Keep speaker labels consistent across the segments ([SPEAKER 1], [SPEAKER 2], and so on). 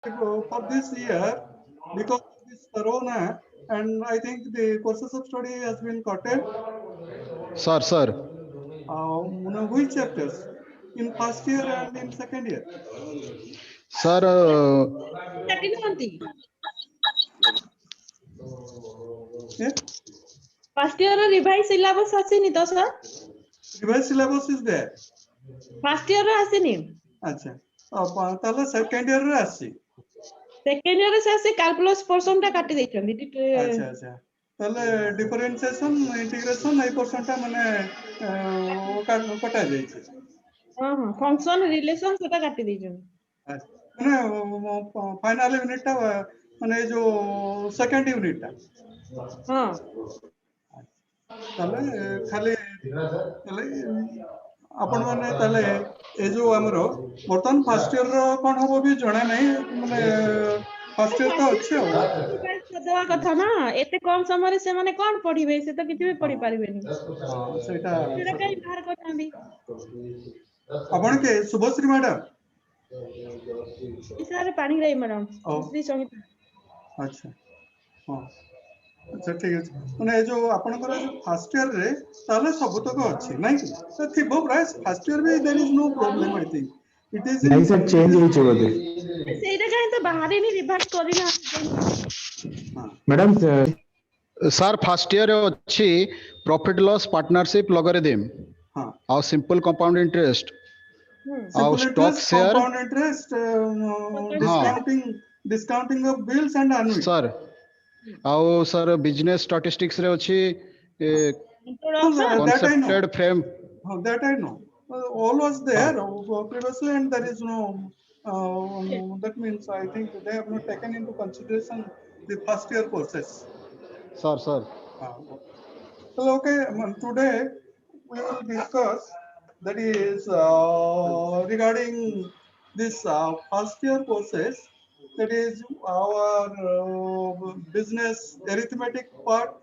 [SPEAKER 1] for this year, because of this corona, and I think the courses of study has been curtailed.
[SPEAKER 2] Sir.
[SPEAKER 1] Which chapters? In first year and in second year?
[SPEAKER 2] Sir,
[SPEAKER 3] କାଟିନାହାନ୍ତି
[SPEAKER 1] Yeah?
[SPEAKER 3] First year revise syllabus ଆସିନି ତ sir
[SPEAKER 1] Revised syllabus is there.
[SPEAKER 3] First year ଆସିନି
[SPEAKER 1] ଆଚ୍ଛା ତାହେଲେ second year ରେ ଆସିଛି
[SPEAKER 3] second year ସେ ଆସି calculus person ଟା କାଟି ଦେଇଛନ୍ତି
[SPEAKER 1] ଆଚ୍ଛା ଆଚ୍ଛା ତାହେଲେ ଡିଫରେନ୍ସିଏସନ ଇଣ୍ଟିଗ୍ରେସନ ଏଇ ପର୍ସନ ଟା ମାନେ କଟା ଯାଇଛି
[SPEAKER 3] ହଁ ହଁ ଫଙ୍କସନ ରିଲେସନ ସେଟା କାଟି ଦେଇଛନ୍ତି
[SPEAKER 1] ମାନେ ଫାଇନାଲ ୟୁନିଟ ଟା ମାନେ ଏଇ ଯୋଉ ସେକେଣ୍ଡ ୟୁନିଟ ଟା
[SPEAKER 3] ହଁ
[SPEAKER 1] ତାହେଲେ ଖାଲି ତାହେଲେ ଆପଣ ମାନେ ତାହେଲେ ଏ ଯୋଉ ଆମର ବର୍ତ୍ତମାନ ଫାର୍ଷ୍ଟ ଇୟର ର କଣ ହବ ବି ଜଣା ନାହିଁ ମାନେ ଫାର୍ଷ୍ଟ ଇୟର ତ ଅଛି ଆଉ
[SPEAKER 3] ଦେବା କଥା ନା ଏତେ କମ ସମୟରେ ସେମାନେ କଣ ପଢିବେ ସେ ତ କିଛି ବି ପଢି ପାରିବେନି
[SPEAKER 1] ହଁ ସେଇଟା
[SPEAKER 3] ସେଟା କାହିଁ ବାହାର କରିଛନ୍ତି
[SPEAKER 1] ଆପଣ କିଏ Subhashree madam
[SPEAKER 3] sir Panigrahi madam
[SPEAKER 1] ଓ
[SPEAKER 3] ଶ୍ରୀ ସଙ୍ଗୀତା
[SPEAKER 1] ଆଚ୍ଛା ହଁ ଆଚ୍ଛା ଠିକ ଅଛି ମାନେ ଏ ଯୋଉ ଆପଣଙ୍କର ଯୋଉ ଫାର୍ଷ୍ଟ ଇୟର ରେ ତାହେଲେ ସବୁତକ ଅଛି ନାଇଁ କି ଥିବ ପ୍ରାୟ ଫାର୍ଷ୍ଟ ଇୟର ବି there is no problem I think it is in
[SPEAKER 4] नहीं सर चेंज ହେଇଛି ବୋଧେ
[SPEAKER 3] ସେଇଟା କାହିଁ ତ ବାହାରିନି ରିଭାଇଜ କରିନାହାନ୍ତି
[SPEAKER 4] मैडम
[SPEAKER 2] sir first year ଅଛି profit loss partnership logarithm
[SPEAKER 1] ହଁ
[SPEAKER 2] ଆଉ simple compound interest ଆଉ
[SPEAKER 1] simple
[SPEAKER 2] stock
[SPEAKER 1] interest
[SPEAKER 2] share
[SPEAKER 1] compound interest
[SPEAKER 2] ହଁ
[SPEAKER 1] discounting of bills and annuity
[SPEAKER 2] sir ଆଉ sir business statistics ରେ ଅଛି
[SPEAKER 3] introduction
[SPEAKER 1] that I know
[SPEAKER 2] concepted frame
[SPEAKER 1] that I know all was there previously and there is no that means I think they have not taken into consideration the first year courses
[SPEAKER 2] sir
[SPEAKER 1] okay. Well, okay, today we will discuss that is regarding this first year courses that is our business arithmetic part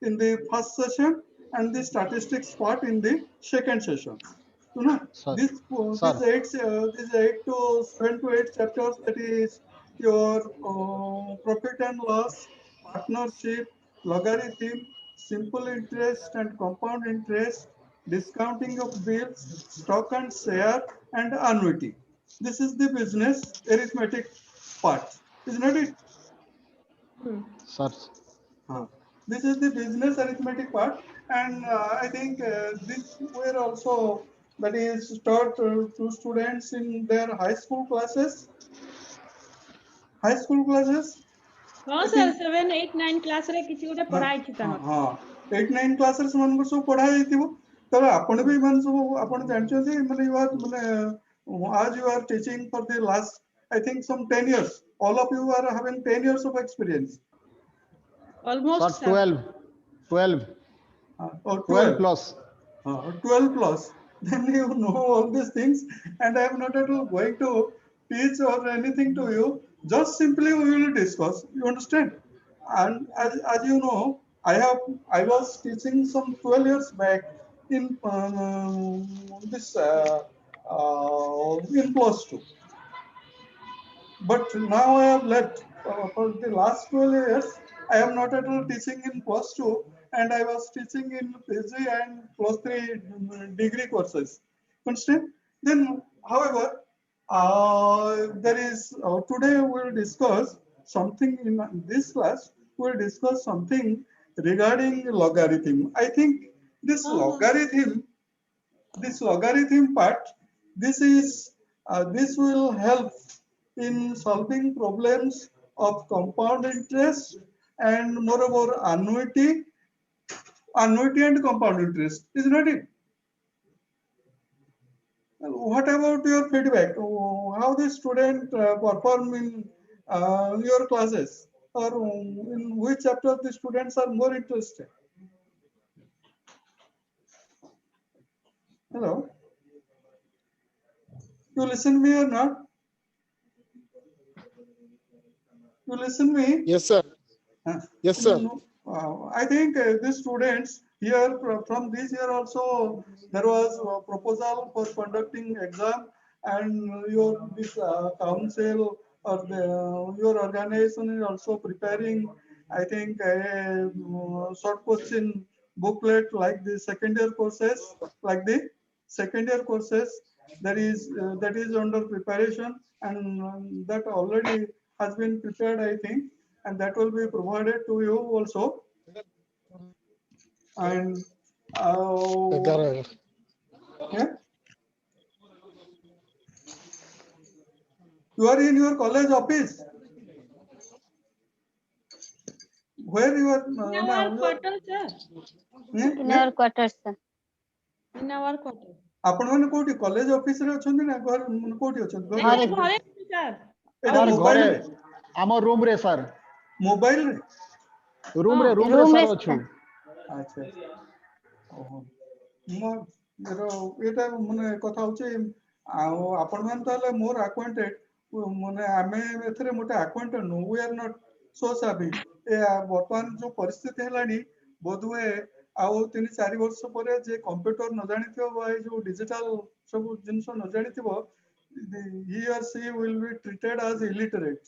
[SPEAKER 1] in the first session and the statistics part in the second session. You know,
[SPEAKER 2] sir
[SPEAKER 1] this
[SPEAKER 2] sir
[SPEAKER 1] this 8 to 8 chapters that is your profit and loss, partnership, logarithm, simple interest and compound interest, discounting of bills, stock and share, and annuity. This is the business arithmetic part, isn't it?
[SPEAKER 2] sir
[SPEAKER 1] This is the business arithmetic part, and I think this were also that is taught to students in their high school classes. High school classes,
[SPEAKER 3] ହଁ
[SPEAKER 1] I
[SPEAKER 3] sir
[SPEAKER 1] think
[SPEAKER 3] 7 8 9 class ରେ କିଛି ଗୋଟେ ପଢା ହେଇଛି ତାଙ୍କର
[SPEAKER 1] ହଁ 8 9 କ୍ଲାସରେ ସେମାନଙ୍କୁ ସବୁ ପଢା ଯାଇଥିବ ତେବେ ଆପଣ ବି ମାନେ ସବୁ ଆପଣ ଜାଣିଛନ୍ତି ମାନେ ୟୁ ଆର୍ ମାନେ as you are teaching for the last I think some 10 years all of you are having 10 years of experience
[SPEAKER 3] almost
[SPEAKER 2] sir
[SPEAKER 3] sir
[SPEAKER 2] 12
[SPEAKER 1] or
[SPEAKER 2] 12
[SPEAKER 1] 12
[SPEAKER 2] plus
[SPEAKER 1] 12 plus then you know all these things and I am not at all going to teach or anything to you just simply we will discuss you understand and as you know I was teaching some 12 years back in this in plus 2 but now I have left for the last 12 years. I am not at all teaching in plus 2 and I was teaching in PG and plus 3 degree courses. Understand? Then, however, there is today we will discuss something in this class. We will discuss something regarding logarithm. I think this logarithm part, this will help in solving problems of compound interest and moreover annuity and compound interest, isn't it? What about your feedback? How the student perform in your classes, or in which chapter the students are more interested? Hello, you listen me or not? You listen me?
[SPEAKER 5] Yes, sir. Yes, sir.
[SPEAKER 1] No, I think the students here from this year also there was a proposal for conducting exam and your this council or your organization is also preparing, I think, a short question booklet like the second year courses, that is under preparation, and that already has been prepared, I think, and that will be provided to you also. And yeah, you are in your college office. Where you are?
[SPEAKER 3] In our quarter, sir.
[SPEAKER 6] In our quarters, sir.
[SPEAKER 3] In our quarter.
[SPEAKER 1] आपण माने कोठी college office रे अछन ना घर कोठी अछन घर
[SPEAKER 3] घरे घरे सर
[SPEAKER 1] एटा
[SPEAKER 2] सर
[SPEAKER 1] मोबाइल
[SPEAKER 2] घरे
[SPEAKER 1] रे
[SPEAKER 2] आम रूम रे सर
[SPEAKER 1] मोबाइल रे
[SPEAKER 2] रूम रे
[SPEAKER 6] room रे
[SPEAKER 2] सर अछु
[SPEAKER 1] अच्छा ओहो मो रो एटा माने कथा होचे आपण मान ताले मोर अक्वाइंटेड माने आमे एथरे मोटे acquainted no we are not so साबी ए वर्तमान जो परिस्थिति हेलानी बोधवे आउ 3-4 वर्ष परे जे कंप्यूटर न जानिथिबो बा जो डिजिटल सब जिंस न जानिथिबो he or she will be treated as illiterate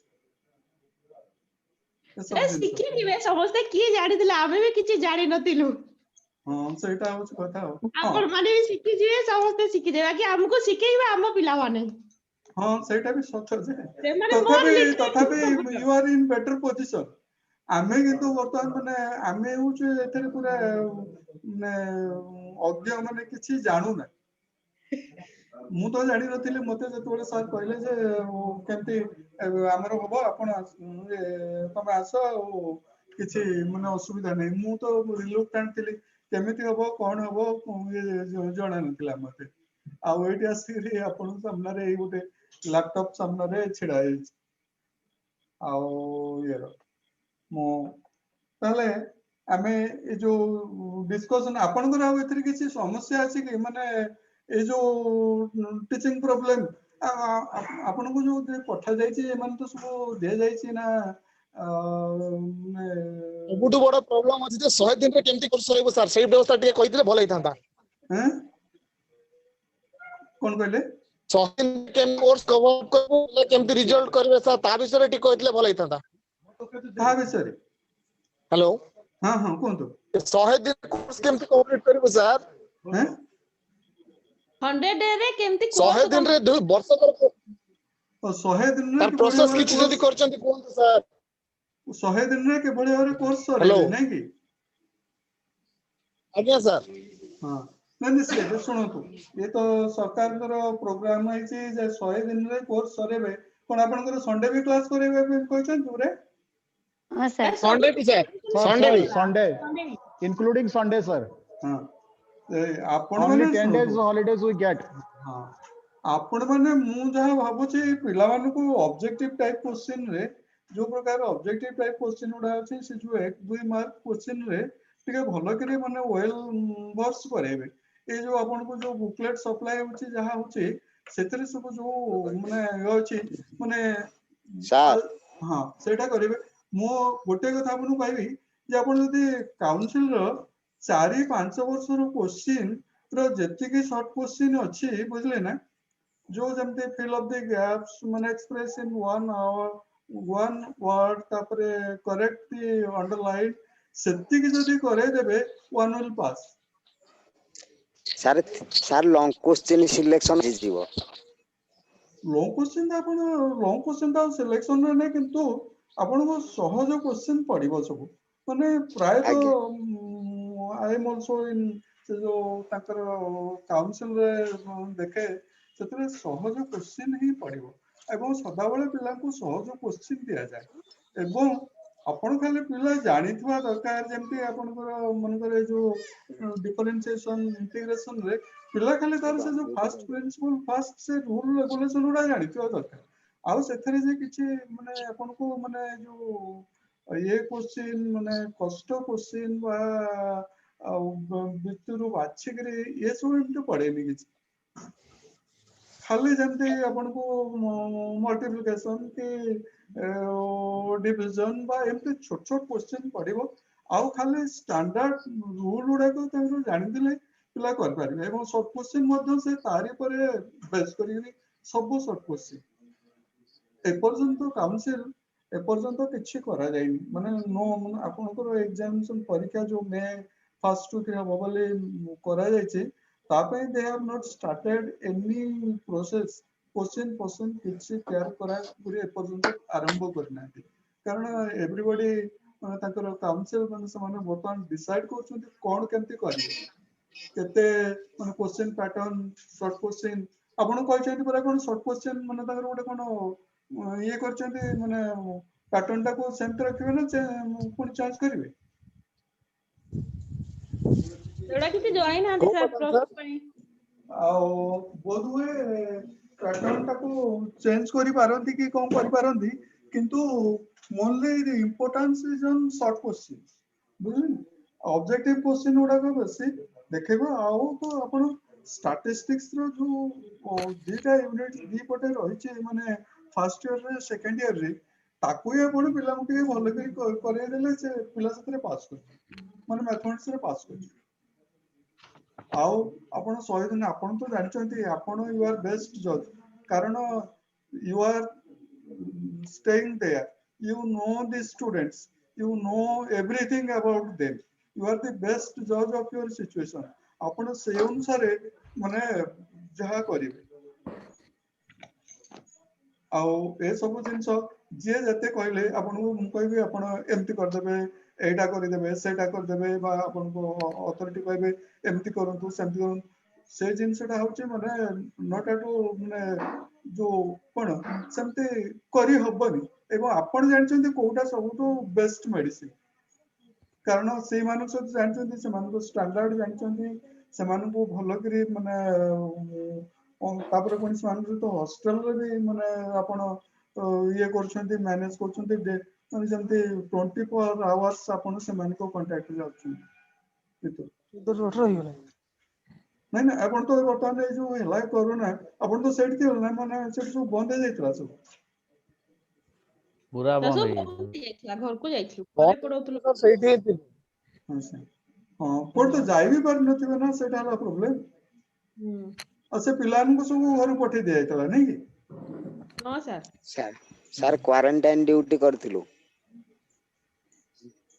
[SPEAKER 3] ए शिखी दिवे समस्त की जानि दिले आमे भी किछि जानि नथिलु
[SPEAKER 1] हां सेटा होच कथा
[SPEAKER 3] आपण माने भी शिखी जिवे समस्त शिखी देबा कि हमको शिखेइबा हम पिला माने
[SPEAKER 1] हां सेटा भी सच जे
[SPEAKER 3] से माने मोर
[SPEAKER 1] तथापि you are in better position आमे किंतु वर्तमान माने आमे होचे एथरे पूरा माने अज्ञ माने किछि जानू ना मु तो जानि नथिले मते जतोले सर कहले जे केमती हमर होबो आपण तमे आसो किछि माने असुविधा नै मु तो रिलुक्टेंट थिली केमिति होबो कोन होबो जणा नथिला मते आ एटी आसी आपण सामना रे गोटे लैपटॉप सामना रे छिडा आ ये मो ताले आमे ए जो डिस्कशन आपण को राव एथरे किछि समस्या अछि कि माने ए जो टीचिंग प्रॉब्लम आपण को जो पठा जायछि एमान तो सब दे जायछि ना
[SPEAKER 5] सबुठु बड़ प्रॉब्लम अछि जे 100 दिन रे केमती कोर्स रहइबो सर सेही व्यवस्था टिके कहि दिले भल हैतांता
[SPEAKER 1] हैं कोन कहले
[SPEAKER 5] 100 दिन केम कोर्स कवर करबो केमती रिजल्ट करबे सर ता विषय रे टिके कहि दिले भल हैतांता
[SPEAKER 1] ता विषय
[SPEAKER 5] हेलो
[SPEAKER 1] हां हां कोन तो
[SPEAKER 5] 100 दिन कोर्स केमती कंप्लीट करबो सर
[SPEAKER 1] हैं
[SPEAKER 3] 100 डे रे केमती
[SPEAKER 5] 100 दिन रे 2 वर्ष कर
[SPEAKER 1] और 100 दिन रे
[SPEAKER 5] सर प्रोसेस किछि जदी करचंती कोन सर
[SPEAKER 1] 100 दिन रे के बळे और कोर्स सरे
[SPEAKER 5] हेलो
[SPEAKER 1] नै कि
[SPEAKER 5] आज्ञा सर
[SPEAKER 1] हां नहीं से सुनो तू ये तो सरकार प्रोग्राम है जे 100 दिन रे कोर्स सरेबे कोन आपन कर संडे भी क्लास करेबे कहछन तुरे
[SPEAKER 6] हां सर
[SPEAKER 5] संडे भी सर संडे भी
[SPEAKER 2] संडे इंक्लूडिंग संडे सर
[SPEAKER 1] हां आपण
[SPEAKER 2] ओनली
[SPEAKER 1] माने
[SPEAKER 2] 10 days holidays we get
[SPEAKER 1] हां आपण माने मु जहा भाबुची पिला मानु को ऑब्जेक्टिव टाइप क्वेश्चन रे जो प्रकार ऑब्जेक्टिव टाइप क्वेश्चन उडा अछि से जो 1-2 मार्क क्वेश्चन रे टिके भलो करे माने वेल वर्स करेबे ए जो आपण को जो बुकलेट सप्लाई होची जहा होची सेतरे सब जो माने अछि माने
[SPEAKER 5] सर
[SPEAKER 1] हां सेटा करिवे मो गोटे कथा आपन कहबी जे आपण जदी काउंसिल रो 4-5 वर्ष रो क्वेश्चन रो जति की शॉर्ट क्वेश्चन अछि बुझले ना जो जमते फिल ऑफ द गैप्स माने एक्सप्रेस इन 1 आवर 1 वर्ड तापरे करेक्ट द अंडरलाइन सेति की जदी करे देबे 1 will pass
[SPEAKER 7] sir long question selection हो जीवो
[SPEAKER 1] लॉन्ग क्वेश्चन ता सिलेक्शन रे नै किंतु आपण को सहज क्वेश्चन पडिबो सब माने प्राय तो आई एम आल्सो इन से जो ताकर काउंसिल रे देखे सेतरे सहज क्वेश्चन ही पडिबो एवं सदा बेले पिला को सहज क्वेश्चन दिया जाय एवं आपण खाली पिला जानिथवा दरकार जेमती आपण को मन करे जो डिफरेंशिएशन इंटीग्रेशन रे पिला खाली तार से जो फर्स्ट प्रिंसिपल फर्स्ट से रूल रेगुलेशन उडा जानिथवा दरकार आउ सेथरे जे किछि माने आपण को माने जो ये क्वेश्चन माने कष्ट क्वेश्चन बा बितुरु बाछि करे ये सब एमते पड़ेनी किछि खाली जमते आपण को मल्टीप्लिकेशन के डिवीजन बा एमते छोट छोट क्वेश्चन पड़िबो आउ खाली स्टैंडर्ड रूल उडा को तंगु जानि दिले पिला कर पारिबे एवं शॉर्ट क्वेश्चन मध्ये से तारि परे बेस करी सब शॉर्ट क्वेश्चन एपर्यंत काउंसिल एपर्यंत किछि करा जायनि माने नो आपनकर एग्जामिनेशन परीक्षा जो मे फर्स्ट वीक हबो बोले करा जायछि तापे they have not started any process question किछि तैयार करा पूरे एपर्यंत आरंभ करना कारण एवरीबॉडी ताकर काउंसिल माने समान वर्तमान डिसाइड करछन्ति कोन केमति करिवे केते माने क्वेश्चन पैटर्न शॉर्ट क्वेश्चन आपण कहछन्ति पूरा कोन शॉर्ट क्वेश्चन माने ताकर गोटे कोन ये करछन्ति माने पैटर्न टा को सेंटर रखिबे ना पुनी चेंज करिवे
[SPEAKER 3] एडा किसी जॉइन आंती
[SPEAKER 5] କୋଉ
[SPEAKER 3] सर
[SPEAKER 5] pattern
[SPEAKER 3] प्लस
[SPEAKER 5] sir?
[SPEAKER 3] पई
[SPEAKER 1] ଆଉ ବୋଧହୁଏ ପ୍ୟାଟର୍ନ ଟାକୁ ଚେଞ୍ଜ କରିପାରନ୍ତି କି କଣ କରିପାରନ୍ତି କିନ୍ତୁ mainly importance is on short question ବୁଝିଲେ ଅବଜେକ୍ଟିଭ କ୍ୱେଶ୍ଚିନ୍ ଗୁଡାକ ବେଶୀ ଦେଖେଇବ ଆଉ ତ ଆପଣ ଷ୍ଟାଟିଷ୍ଟିକ୍ସ ର ଯୋଉ ଦିଟା ୟୁନିଟ୍ ଦି ପଟେ ରହିଛି ମାନେ ଫାର୍ଷ୍ଟ ଇୟର ରେ ସେକେଣ୍ଡ ଇୟର ରେ ତାକୁ ହିଁ ଆପଣ ପିଲାଙ୍କୁ ଟିକେ ଭଲ କରି କରେଇ ଦେଲେ ସେ ପିଲା ସେଥିରେ ପାସ୍ କରିବେ ମାନେ ମ୍ୟାଥମେଟିକ୍ସ ରେ ପାସ୍ କରିବେ ଆଉ ଆପଣ 100 ଦିନ ଆପଣ ତ ଜାଣିଛନ୍ତି ଆପଣ ୟୁ ଆର୍ ବେଷ୍ଟ ଜଜ୍ କାରଣ you are staying there you know the students you know everything about them you are the best judge of your situation ଆପଣ ସେଇ ଅନୁସାରେ ମାନେ ଯାହା କରିବେ ଆଉ ଏ ସବୁ ଜିନିଷ ଯିଏ ଯେତେ କହିଲେ ଆପଣଙ୍କୁ ମୁଁ କହିବି ଆପଣ ଏମିତି କରିଦେବେ ଏଇଟା କରିଦେବେ ସେଇଟା କରିଦେବେ ବା ଆପଣଙ୍କୁ ଅଥରିଟି କହିବେ ଏମିତି କରନ୍ତୁ ସେମିତି କରନ୍ତୁ ସେ ଜିନିଷଟା ହଉଛି ମାନେ ନଟ୍ ଆଟୁ ମାନେ ଯୋଉ କଣ ସେମିତି କରି ହବନି ଏବଂ ଆପଣ ଜାଣିଛନ୍ତି କୋଉଟା ସବୁଠୁ ବେଷ୍ଟ ମେଡିସିନ କାରଣ ସେଇମାନଙ୍କ ସହିତ ଜାଣିଛନ୍ତି ସେମାନଙ୍କ ଷ୍ଟାଣ୍ଡାର୍ଡ ଜାଣିଛନ୍ତି ସେମାନଙ୍କୁ ଭଲ କରି ମାନେ ତାପରେ ପୁଣି ସେମାନଙ୍କ ସହିତ ହଷ୍ଟେଲରେ ବି ମାନେ ଆପଣ ଇଏ କରୁଛନ୍ତି ମ୍ୟାନେଜ କରୁଛନ୍ତି ମାନେ ଯେମିତି 24 hours ଆପଣ ସେମାନଙ୍କ କଣ୍ଟାକ୍ଟରେ ଅଛନ୍ତି ନାଇଁ ନା ଆପଣ ତ ବର୍ତ୍ତମାନ ଏଇ ଯୋଉ ହେଲା କରୋନା ଆପଣ ତ ସେଇଠି ଥିବେ ନା ମାନେ ସେଠି ସବୁ ବନ୍ଦ ହେଇଯାଇଥିଲା ସବୁ
[SPEAKER 8] ପୁରା
[SPEAKER 3] ତ
[SPEAKER 8] ବନ୍ଦ
[SPEAKER 3] ସବୁ
[SPEAKER 8] ହେଇଯାଇଥିଲା।
[SPEAKER 3] ବନ୍ଦ ହେଇଯାଇଥିଲା ଘରକୁ ଯାଇଥିଲୁ
[SPEAKER 5] କଣ
[SPEAKER 3] ଘରେ ପଢଉଥିଲୁ
[SPEAKER 5] sir ସେଇଠି ହିଁ ଥିଲି।
[SPEAKER 1] ଆଚ୍ଛା ହଁ କୋଉଠି ତ ଯାଇ ବି ପାରିନଥିବେ ନା ସେଇଟା ହେଲା ପ୍ରୋବ୍ଲେମ
[SPEAKER 3] ହୁଁ
[SPEAKER 1] ଆଉ ସେ ପିଲାମାନଙ୍କୁ ସବୁ ଘରକୁ ପଠେଇ ଦିଆଯାଇଥିଲା ନାଇଁ କି
[SPEAKER 3] ହଁ ସାର୍
[SPEAKER 7] ସାର୍ କ୍ୱାରେଣ୍ଟାଇନ ଡ୍ୟୁଟି କରିଥିଲୁ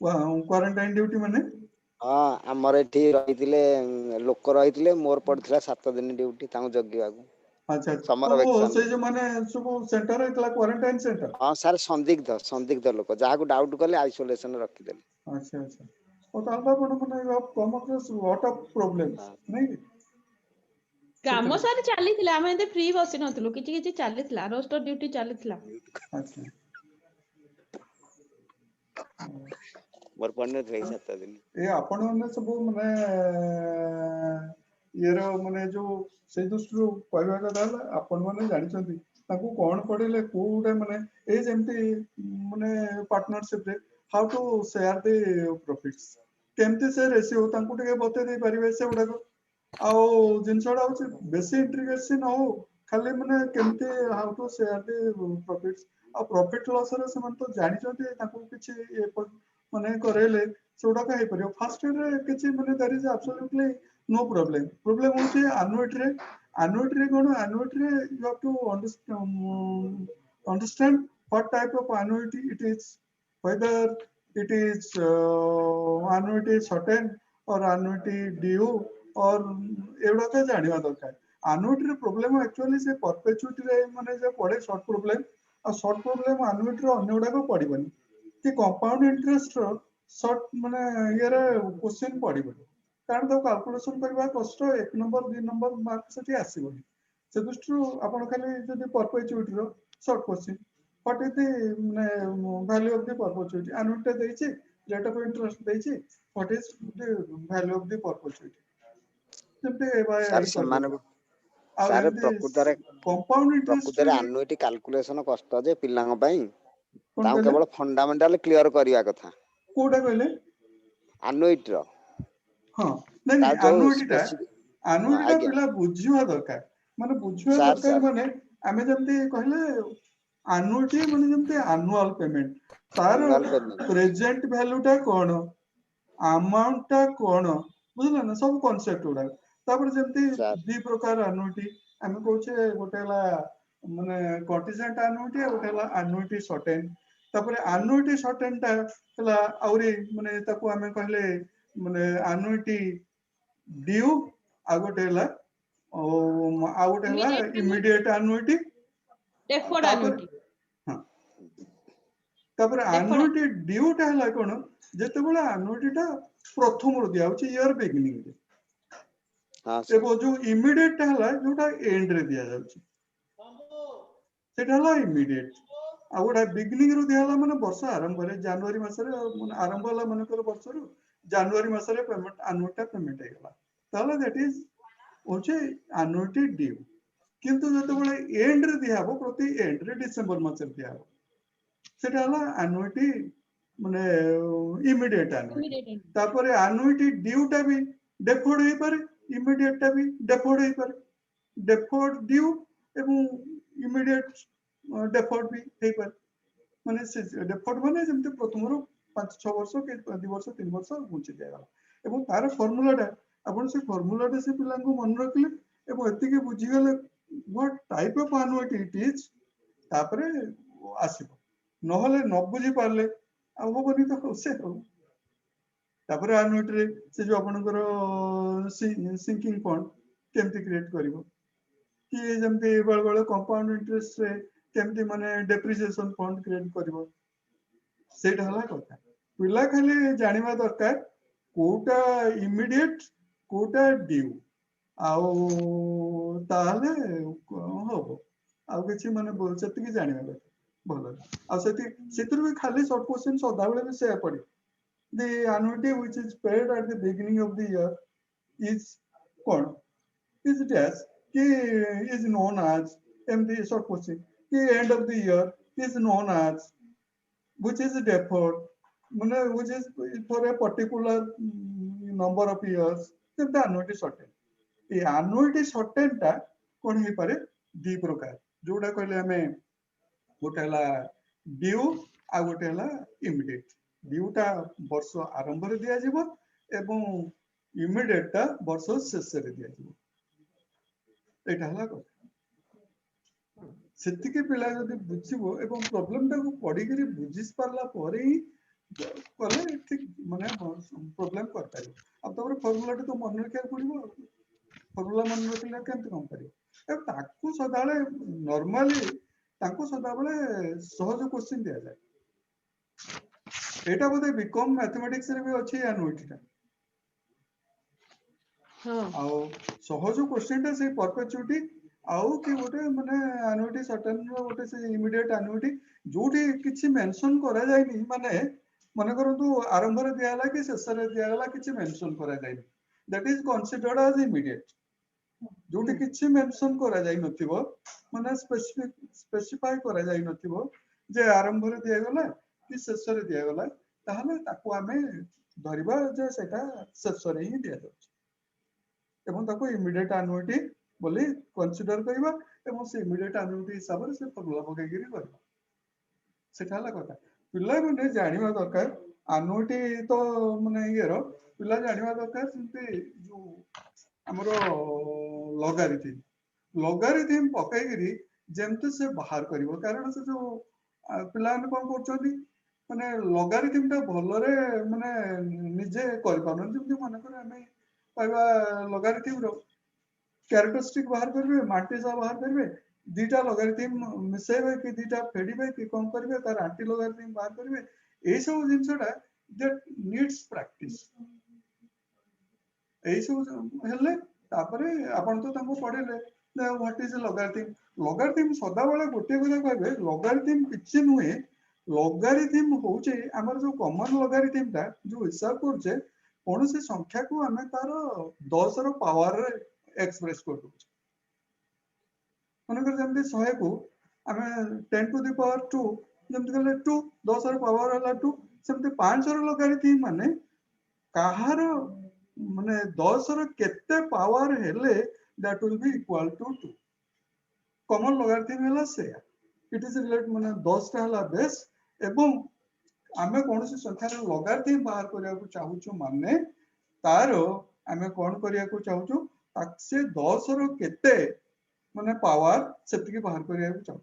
[SPEAKER 1] କ୍ୱାରେଣ୍ଟାଇନ ଡ୍ୟୁଟି ମାନେ
[SPEAKER 7] ହଁ ଆମର ଏଠି ରହିଥିଲେ ଲୋକ ରହିଥିଲେ ମୋର ପଡିଥିଲା 7 ଦିନ ଡ୍ୟୁଟି ତାଙ୍କୁ ଜଗିବାକୁ
[SPEAKER 1] ଆଚ୍ଛା
[SPEAKER 7] ସମର
[SPEAKER 1] ଓହୋ
[SPEAKER 7] ଭ୍ୟାକେସନ
[SPEAKER 1] ସେଇ ଯୋଉ ମାନେ ସବୁ ସେଣ୍ଟର ହେଇଥିଲା କ୍ୱାରେଣ୍ଟାଇନ ସେଣ୍ଟର
[SPEAKER 7] ହଁ ସାର୍ ସନ୍ଦିଗ୍ଧ ଲୋକ ଯାହାକୁ ଡାଉଟ୍ କଲେ ଆଇସୋଲେସନ ରଖିଦେଲେ
[SPEAKER 1] ଆଚ୍ଛା ଆଚ୍ଛା ଓ ତାହେଲେ ଆପଣ ମାନେ କମ ଲଟ୍ ଅଫ ପ୍ରୋବ୍ଲେମ ନାଇଁ କି
[SPEAKER 3] କାମ
[SPEAKER 1] ସେଥିରେ
[SPEAKER 3] ସାର୍ ଚାଲିଥିଲା ଆମେ ଏତେ ଫ୍ରି ବସି ନଥିଲୁ କିଛି କିଛି ଚାଲିଥିଲା ରୋଷ୍ଟର ଡ୍ୟୁଟି ଚାଲିଥିଲା
[SPEAKER 1] ଆଚ୍ଛା
[SPEAKER 7] ମୋର ପଡିନଥିଲା ଏଇ 7 ଦିନ
[SPEAKER 1] ଏ ଆପଣ ମାନେ ସବୁ ମାନେ ଇଏର ମାନେ ଯୋଉ ସେଇ ଦୃଷ୍ଟିରୁ କହିବା କଥା ହେଲା ଆପଣ ମାନେ ଜାଣିଛନ୍ତି ତାଙ୍କୁ କଣ ପଢେଇଲେ କୋଉଟା ମାନେ ଏଇ ଯେମିତି ମାନେ ପାର୍ଟନରସିପ ରେ ହାଉ ଟୁ ସେୟାର ଦି ପ୍ରଫିଟ୍ସ କେମିତି ସେ ରେସିଓ ତାଙ୍କୁ ଟିକେ ବତେଇ ଦେଇ ପାରିବେ ସେଗୁଡାକ ଆଉ ଜିନିଷ ଟା ହଉଛି ବେଶୀ ଇଣ୍ଟ୍ରିକେସି ନ ହଉ ଖାଲି ମାନେ କେମିତି ହାଉ ଟୁ ସେୟାର ଦି ପ୍ରଫିଟ୍ସ ଆଉ ପ୍ରଫିଟ ଲସ୍ ରେ ସେମାନେ ତ ଜାଣିଛନ୍ତି ତାଙ୍କୁ କିଛି ମାନେ କରେଇଲେ ସେଗୁଡାକ ହେଇପାରିବ ଫାର୍ଷ୍ଟ ଇୟରରେ କିଛି ମାନେ ଦେयर ଇଜ ଆବସଲ୍ୟୁଟଲି नो प्रोब्लेम होची annuity रे कोन annuity रे you have to understand what type of annuity it is whether it is annuity certain or annuity due or एवढा तो जानिबा दरकार annuity रे प्रोब्लेम एक्चुअली से परपेचुइटी रे माने जे पड़े शॉर्ट प्रोब्लेम और शॉर्ट प्रोब्लेम annuity रे अन्य गुडा को पड़िबनी कि कंपाउंड इंटरेस्ट रो शॉर्ट माने ये रे क्वेश्चन पड़िबनी कारण तो कैलकुलेशन करबा कष्ट 1 नंबर 2 नंबर मार्क सेठी आसीबनी से दृष्टिରୁ आपण खाली जदी परपेचुइटी रो short question what is the माने value of the perpetuity annuity देइछि रेट ऑफ इंटरेस्ट देइछि what is the value of the perpetuity जेते बाय
[SPEAKER 7] ସାର୍
[SPEAKER 1] ई करबे
[SPEAKER 7] ସେମାନଙ୍କୁ
[SPEAKER 1] ଆଉ
[SPEAKER 7] ସାର୍
[SPEAKER 1] ଯେମିତି कंपाउंड इंटरेस्ट
[SPEAKER 7] ପ୍ରକୃତରେ ଆନୁଇଟି କାଲକୁଲେସନ କଷ୍ଟ ଯେ ପିଲାଙ୍କ ପାଇଁ
[SPEAKER 1] कोन
[SPEAKER 7] ତାଙ୍କୁ
[SPEAKER 1] कहले
[SPEAKER 7] କେବଳ ଫଣ୍ଡାମେଣ୍ଟାଲ କ୍ଲିୟର କରିବା କଥା
[SPEAKER 1] कोडा कहले
[SPEAKER 7] ଆନୁଇଟି ର
[SPEAKER 1] हाँ नहीं
[SPEAKER 7] ତା
[SPEAKER 1] नहीं
[SPEAKER 7] ଯୋଉ
[SPEAKER 1] annuity
[SPEAKER 7] ସ୍ପେସିଫିକ
[SPEAKER 1] टा
[SPEAKER 7] ଆଜ୍ଞା
[SPEAKER 1] पिला बुझिवा दरकार माने बुझिवा
[SPEAKER 7] ସାର୍
[SPEAKER 1] दरकार
[SPEAKER 7] ସାର୍
[SPEAKER 1] माने आमे जेमती कहले annuity माने जेमती annual payment तार
[SPEAKER 7] ଆନୁଆଲ ପେମେଣ୍ଟ
[SPEAKER 1] प्रेजेंट वैल्यू टा कोन अमाउंट टा कोन बुझला ना सब कांसेप्ट उडा तापर जेमती
[SPEAKER 7] ସାର୍
[SPEAKER 1] दी प्रकार annuity आमे कहूचे गोटेला माने कंटीजेंट एनुइटी आ गोटे हला एनुइटी सर्टेन तापर एनुइटी सर्टेन टा हला आउरी माने ताको हमें कहले माने एनुइटी ड्यू आ गोटे हला आ गोटे हला इमीडिएट एनुइटी
[SPEAKER 3] डेफर्ड
[SPEAKER 1] तापर
[SPEAKER 3] एनुइटी
[SPEAKER 1] हां तापर एनुइटी ड्यू टा हला कोन जेते बेला एनुइटी टा प्रथम रो दिया होची ईयर बिगिनिंग रे
[SPEAKER 7] हाँ
[SPEAKER 1] एबो जो इमीडिएट टा हला जोटा एंड रे दिया जाउची सेटा हला इमीडिएट आ गोटा बिगिनिंग रो दिया हला माने वर्ष आरंभ रे जनवरी मास रे माने आरंभ हला माने कर वर्ष रो जनवरी मास रे पेमेंट एनुइटी पेमेंट हे गला ताले दैट इज होचे एनुइटी ड्यू किंतु जते बेले एंड रे दिया हो प्रति एंड रे डिसेंबर मास रे दिया हो सेटा हला एनुइटी माने इमीडिएट एनुइटी तापर एनुइटी ड्यू टा भी डेफर्ड हे पारे इमीडिएट टा भी डेफर्ड हे पारे डेफर्ड ड्यू एवं इमीडिएट डेफर्ड भी हे पारे माने से डेफर्ड माने जेमते प्रथम रो 5-6 वर्ष के 2 वर्ष 3 वर्ष घुंची दिया गला एवं तार फार्मूला टा अपन से फार्मूला टा से पिलां को मन रखले एवं एति के बुझी गले what type of annuity it is तापरे आसीबो नहले न बुझी पारले आ होबनी तो से हो तापरे एनुइटी रे से जो आपनकर सिंकिंग फंड केमति क्रिएट करिवो कि जेमति बळ बळ कंपाउंड इंटरेस्ट रे केमति माने डेप्रिसिएशन फंड क्रिएट करिवो सेटा हला कथा पिला खाली जानिबा दरकार कोटा इमीडिएट कोटा ड्यू आउ ताहले होबो आउ किछि माने बोलछति कि जानिबा दरकार भलो आ सेतिर भी खाली शॉर्ट क्वेश्चन सदा बेले भी से पड़ी the annuity which is paid at the beginning of the year is called is dash ki is known as md short question the end of the year is known as which is deferred mane which is for a particular number of years the annuity shorten the annuity shorten ta kon he pare di प्रकार जोडा कहले हमें गोटे हला due आ गोटे हला immediate ड्यूटा वर्ष आरंभ रे दिया जीवो एवं इमीडिएट टा वर्ष शेष रे दिया जीवो एटा हला কথা सेति के पिला जदी बुझिबो एवं प्रॉब्लम टा को पढी करी बुझिस पारला परे ही कले ठीक माने प्रॉब्लम कर पाइबो अब तोर फार्मूला तो मन रखिया पड़िबो फार्मूला मन रखिला केमते काम करियो अब ताकू सदाले नॉर्मली ताकू सदाबले सहज क्वेश्चन दिया जाय एटा बोधे बीकॉम मैथमेटिक्स रे भी अछि एनुइटी टा
[SPEAKER 3] हां
[SPEAKER 1] आउ सहज क्वेश्चन टा से परपेचुइटी आउ कि गोटे माने एनुइटी सर्टेन रो गोटे से इमीडिएट एनुइटी जोटी किछि मेंशन करा जायनी माने माने करंतु आरंभ रे दियाला कि शेष रे दियाला किछि मेंशन करा जायनी that is considered as immediate जोटी किछि मेंशन करा जाय नथिबो माने स्पेसिफाई करा जाय नथिबो जे आरंभ रे दिया गला कि शेष रे दिया गला ताहले ताको हमें धरिबा जे सेटा शेष रे ही दिया जाय एवं ताको इमीडिएट एनुइटी बोली कंसीडर करबा एवं से इमीडिएट एनुइटी हिसाब रे से फार्मूला पके गिरी करबा सेटा हला कथा पिला माने जानिबा दरकार एनुइटी तो माने येरो पिला जानिबा दरकार सेंते जो हमरो लॉगरिथम पकाई गिरी जेमते से बाहर करबो कारण से जो पिला ने कोन करछोदी माने लॉगरिथम टा भलरे माने निजे कर पानो जेमते माने करे हमें पाइबा लॉगरिथम रो कैरेक्टरिस्टिक बाहर करबे माल्टीजा बाहर करबे दीटा लॉगरिथम मिसेबे कि दीटा फेडिबे कि कम करबे तार एंटी लॉगरिथम बाहर करबे ए सब जिंसटा दैट नीड्स प्रैक्टिस ए सब हेले तापरे आपण तो ताको पढेले व्हाट इज लॉगरिथम सदा बेले गोटे गुला कहबे लॉगरिथम किछि नुहे लॉगरिथम होचे हमर जो कॉमन लॉगरिथम ता जो हिसाब करछे कोन से संख्या को हमें तार 10 रो पावर रे एक्सप्रेस कर दो माने कर जमते 100 को हमें 10 टू द पावर 2 जमते कहले 2 10 रो पावर हला 2 सेमते 5 रो लॉगरिथम माने काहार माने 10 रो केते पावर हेले that will be equal to 2 common logarithm हला से इट इज रिलेट माने 10 टा हला बेस एवं आमे कोनसी संख्या रो लॉगरिथम बाहर करिया को चाहूछु माने तारो आमे कोन करिया को चाहूछु से 10 रो केते माने पावर सेतिकी बाहर करिया चाहू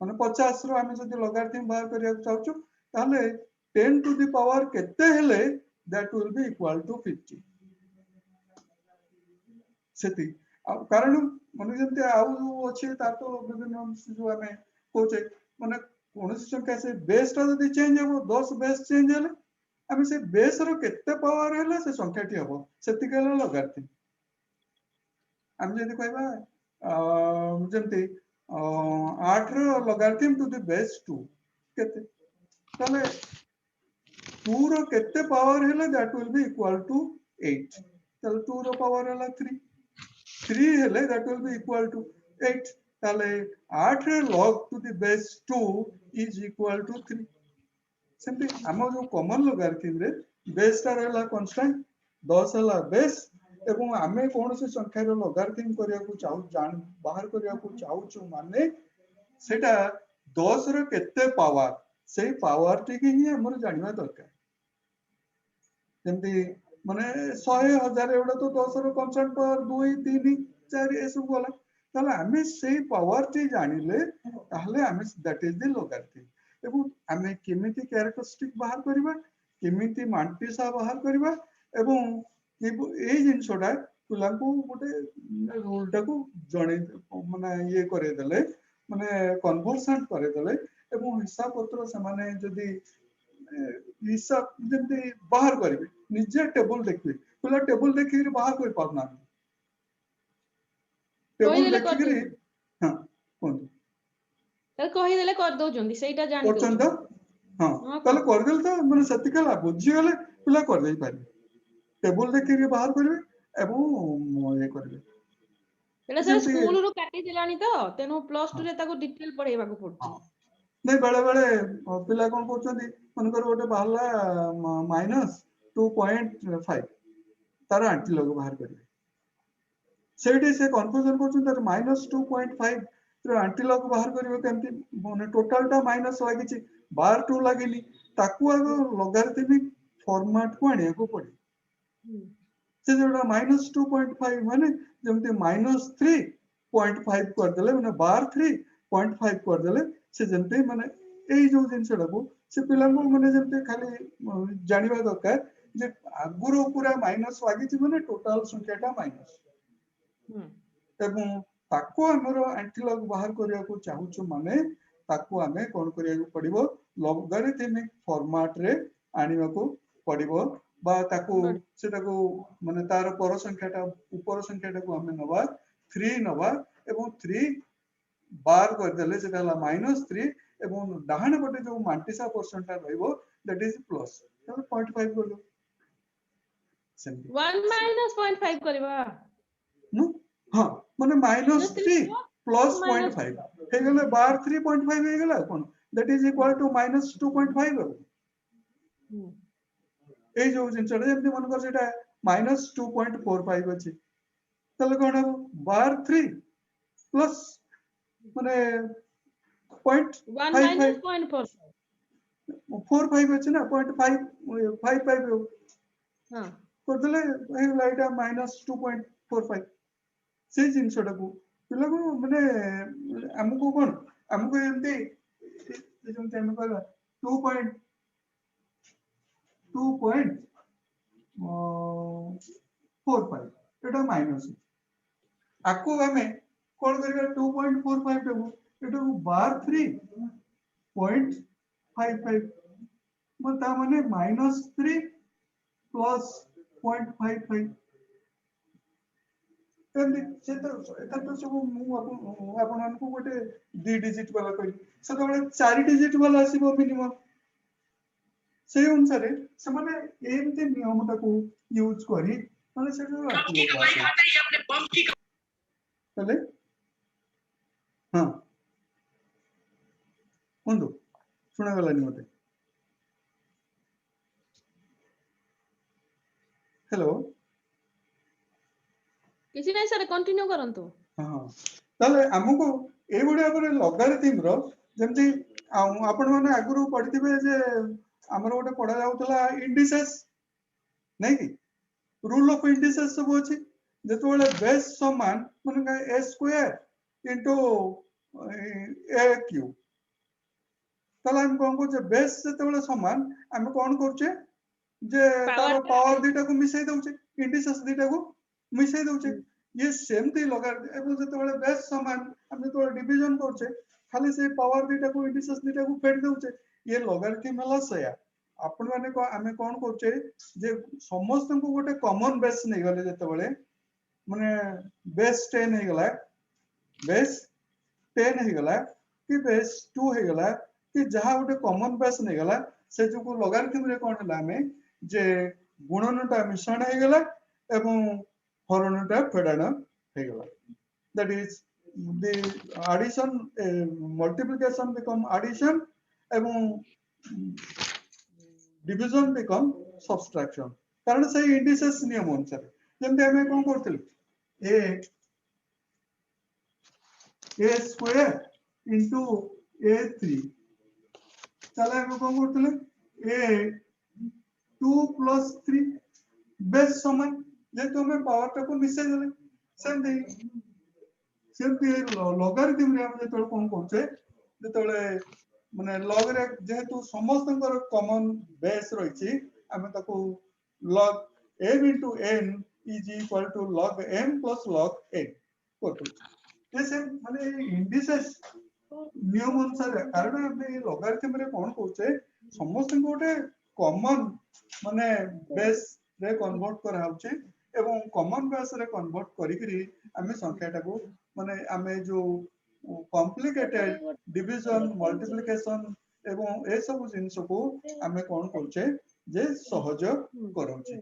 [SPEAKER 1] माने 50 रो आमे जदि लॉगरिथम बाहर करिया चाहू ताले 10 टू द पावर केते हेले that will be equal to 50 सेति कारण माने जंते आउ अछि ता तो विभिन्न जो आमे कोचे माने कोनोसी संख्या से बेस ता जदि चेंज हेबो 10 बेस चेंज हेले आमे से बेस रो केते पावर हेले से संख्याटी हेबो सेतिके हेले लॉगरिथम आमे जदि कहबा जंते 8 रो लॉगरिथम टू द बेस 2 केते ताले 2 रो केते पावर हेले that will be equal to 8 ताले 2 रो पावर हेला 3 3 हेले that will be equal to 8 ताले 8 रे log to the base 2 is equal to 3 simply हम जो कॉमन लॉगरिथम रे बेस ता रहला कांस्टेंट 10 हला बेस एवं आमे कोन से संख्या रो लॉगरिथम करिया को चाहू जान बाहर करिया को चाहू छु माने सेटा 10 रो केते पावर से पावर टी की ही हमर जानिबा दरकार जेंति माने 100,000 एवडा तो 10 रो कांस्टेंट पावर 2 3 4 ए सब बोला ताले आमे से पावर टी जानिले ताहले आमे दैट इज द लॉगरिथम एवं आमे केमिति कैरेक्टरिस्टिक बाहर करबा केमिति मांटिसा बाहर करबा एवं ए जिनसोडा तुलांको गोटे रूल टाको जणे माने ये करे देले माने कन्वर्सन करे देले एवं हिसाब पत्र से माने जदी हिसाब जदी बाहर करबे निजे टेबल देखबे तुला टेबल देखि बाहर कर पाबना टेबल देखि हां कोन
[SPEAKER 3] त कहि देले कर दो जंदी सेटा जानि दो
[SPEAKER 1] करछन त हां ताले कर देल त माने सतिकला बुझी गले तुला कर देई पारी टेबल देखि बाहर करबे एवं ये करबे
[SPEAKER 3] एला सर स्कूल रो काटी दिलानी तो तेनो प्लस 2 रे ताको डिटेल पढेबा को पड़छ
[SPEAKER 1] नहीं बेले बेले पिला कोन करछंती मनकर गोटे बाहरला -2.5 तार आंटी लोग बाहर करबे सेठी से कंफ्यूजन करछन तार -2.5 रो आंटी लोग बाहर करबे केमती माने टोटल टा माइनस लागिछि बार 2 लागिनी ताकू आगो लॉगरिथमिक फॉर्मेट को आने को पड़े से जोड़ा -2.5 माने जमते -3.5 कर देले माने बार 3.5 कर देले से जमते माने एई जो जिनसडा को से पिला को माने जमते खाली जानिबा दरकार जे आगुरो पूरा माइनस लागि छि माने टोटल संख्याटा माइनस एवं ताको हमरो एंटीलॉग बाहर करिया को चाहू छु माने ताको हमें कोन करिया को पड़िबो लॉगरिथमिक फॉर्मेट रे आनिबा को पड़िबो बा ताको सेटा को माने तार पर संख्याटा ऊपर संख्याटा को हमें नवा 3 नवा एवं 3 बार कर देले सेटा ला -3 एवं डाहाण पटे जो मांटिसा परसेंट रहइबो दैट इज प्लस तो 0.5 कर दो सेंटी
[SPEAKER 3] 1 - 0.5 करबा
[SPEAKER 1] नो हां माने -3 प्लस 0.5 हे गेले बार 3.5 हे गेला कोन दैट इज इक्वल टू -2.5 ए जो जिनसडा जेमति मन कर सेटा -2.45 अछि तले कोन बार 3 प्लस माने
[SPEAKER 3] 1 - 0.4
[SPEAKER 1] 45 अछि ना 0.55
[SPEAKER 3] हां
[SPEAKER 1] कर देले ए लाइटा -2.45 से जिनसडा को पिला को माने हमको कोन हमको एमती जेमति हम कहला 2.45 एटा माइनस आको हमें कोन करिया 2.45 देबो एटा बार 3.55 मता माने -3 प्लस 0.55 एंड से तो सब मु आपन को गोटे 2 डिजिट वाला कहि से तो 4 डिजिट वाला आसीबो मिनिमम से अनुसार से माने एमते नियमटा को यूज करी माने से चले हां बंधु सुना गला नि मते हेलो
[SPEAKER 3] किसी नहीं सर कंटिन्यू करंतु
[SPEAKER 1] हां ताले हमको ए बडे पर लॉगरिथम रो जेमति आपण माने आगुरु पढिथिबे जे हमर गोटे पढ़ा जाउतला इंडिसेस नहीं कि रूल ऑफ इंडिसेस सब अछि जेतबेले बेस समान माने a square into a cube ताला हम कोन को बेस जेतबेले समान हम कोन करछे जे तार पावर दुटा को मिसै दउछे इंडिसेस दुटा को मिसै दउछे ये सेमती लगा एबो जेतबेले बेस समान हम तो डिवीजन करछे खाली से पावर दुटा को इंडिसेस दुटा को फेड दउछे ये लॉगरिथम हला सया आपण माने को आमे कोन करछे जे समस्त को गोटे कॉमन बेस नै गले जेतबेले माने बेस 10 हे गला बेस 10 हे गला कि बेस 2 हे गला कि जहा गोटे कॉमन बेस नै गला से जो को लॉगरिथम रे कोन हला में जे गुणनटा मिश्रण हे गला एवं हरणटा फेडाण हे गला that is the addition multiplication become addition एवं division become subtraction कारण से इंडिसेस नियम अनुसार जंते हमें कोन करथिल a square into a3 चला हम कोन करथिल a 2 plus 3 बेस समान जे तो हमें पावर टा को मिसै देले सेमती लॉगरिथम रे हम जेतोल कोन करछे जेतोले माने लॉग रे जेहेतु समस्तंकर कॉमन बेस रहिछि हमें ताको log m into n is equal to log m plus log n करतो जैसे माने इंडिसेस नियम अनुसार कारण हम लॉगरिथम रे कोन करछे समस्त गोटे कॉमन माने बेस रे कन्वर्ट करा होछि एवं कॉमन बेस रे कन्वर्ट करी करी हमें संख्याटा को माने हमें जो कॉम्प्लिकेटेड डिवीजन मल्टीप्लिकेशन एवं ए सब जिंस को हमें कोन करछे जे सहज करछे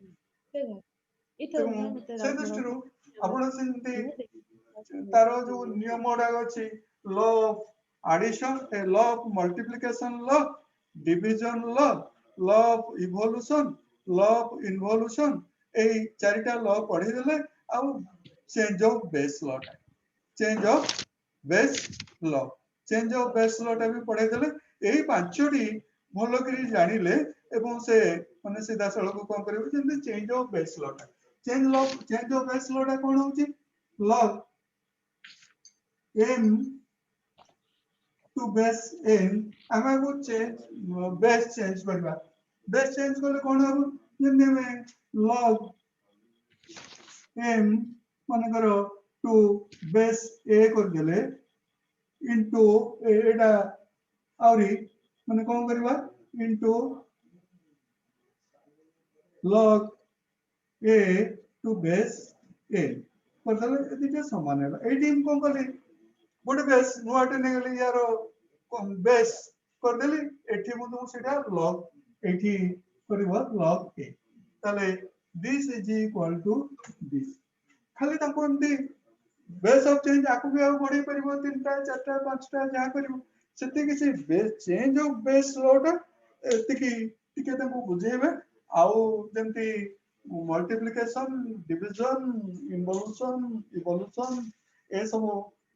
[SPEAKER 1] से दृष्टि आपण सेंती तारो जो नियम ओडा अछि लॉ ऑफ एडिशन ए law of multiplication law division law law of evolution law of involution ए चारिटा लॉ पढी देले आ change of base law change of base law change of base law टा भी पढे देले एही पांचटी भलो करी जानिले एवं से माने सीधा सळक कोन करिवो जेंति चेंज ऑफ बेस लॉ टा चेंज ऑफ बेस लॉ टा कोन होची log n to base n हमें वो चेंज बेस चेंज करबा बेस चेंज करले कोन हो जेंति में log m माने करो टू बेस a कर देले इनटू एडा आउरी माने कोन करबा into log a to base n कर देले एदिके समान है एडी हम कोन करले गोटे बेस नुआटे ने गले यारो बेस कर देली एठी मु सेटा log एठी करबा log a तले this is equal to this खाली ताको एमती बेस ऑफ चेंज आकु भी आ बढ़ी परिबो 3टा 4टा 5टा जा करिवो सेति किसी बेस चेंज ऑफ बेस लॉट एतिकी टिके ताको बुझेबे आउ जेमती मल्टीप्लिकेशन डिवीजन इवोल्यूशन ए सब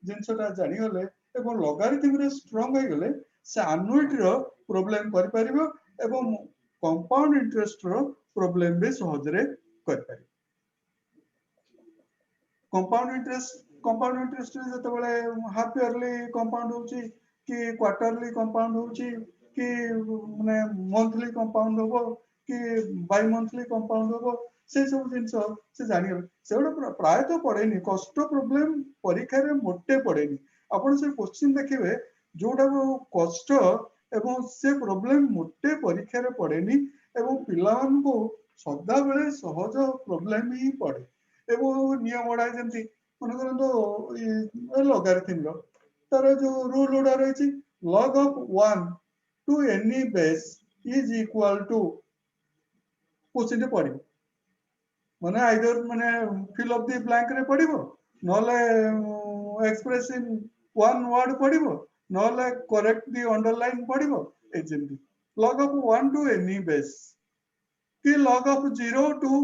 [SPEAKER 1] जिनसटा जानि गले एवं लॉगरिथम रे स्ट्रांग हो गले से एनुइटी रो प्रॉब्लम कर परिबो एवं कंपाउंड इंटरेस्ट रो प्रॉब्लम भी सहज रे कर पारि कंपाउंड इंटरेस्ट जते बेले हाफ इयरली कंपाउंड होची कि क्वार्टरली कंपाउंड होची कि माने मंथली कंपाउंड होबो कि बाय मंथली कंपाउंड होबो से सब जिंस से जानि सेडा प्राय तो पड़ेनी कष्ट प्रॉब्लम परीक्षा रे मोटे पड़ेनी आपण से क्वेश्चन देखिबे जोडा कष्ट एवं से प्रॉब्लम मोटे परीक्षा रे पड़ेनी एवं पिलावन को सदा बेले सहज प्रॉब्लम ही पड़े एवं नियम ओडा जेंती मन करंतो लॉगरिथम रो तार जो रूल ओडा रहिछि log of 1 to any base is equal to question रे पड़ी माने आइदर माने फिल ऑफ द ब्लैंक रे पड़िबो नले एक्सप्रेस इन वन वर्ड पड़िबो नले करेक्ट द अंडरलाइन पड़िबो ए जेंती log of 1 to any base कि log of 0 to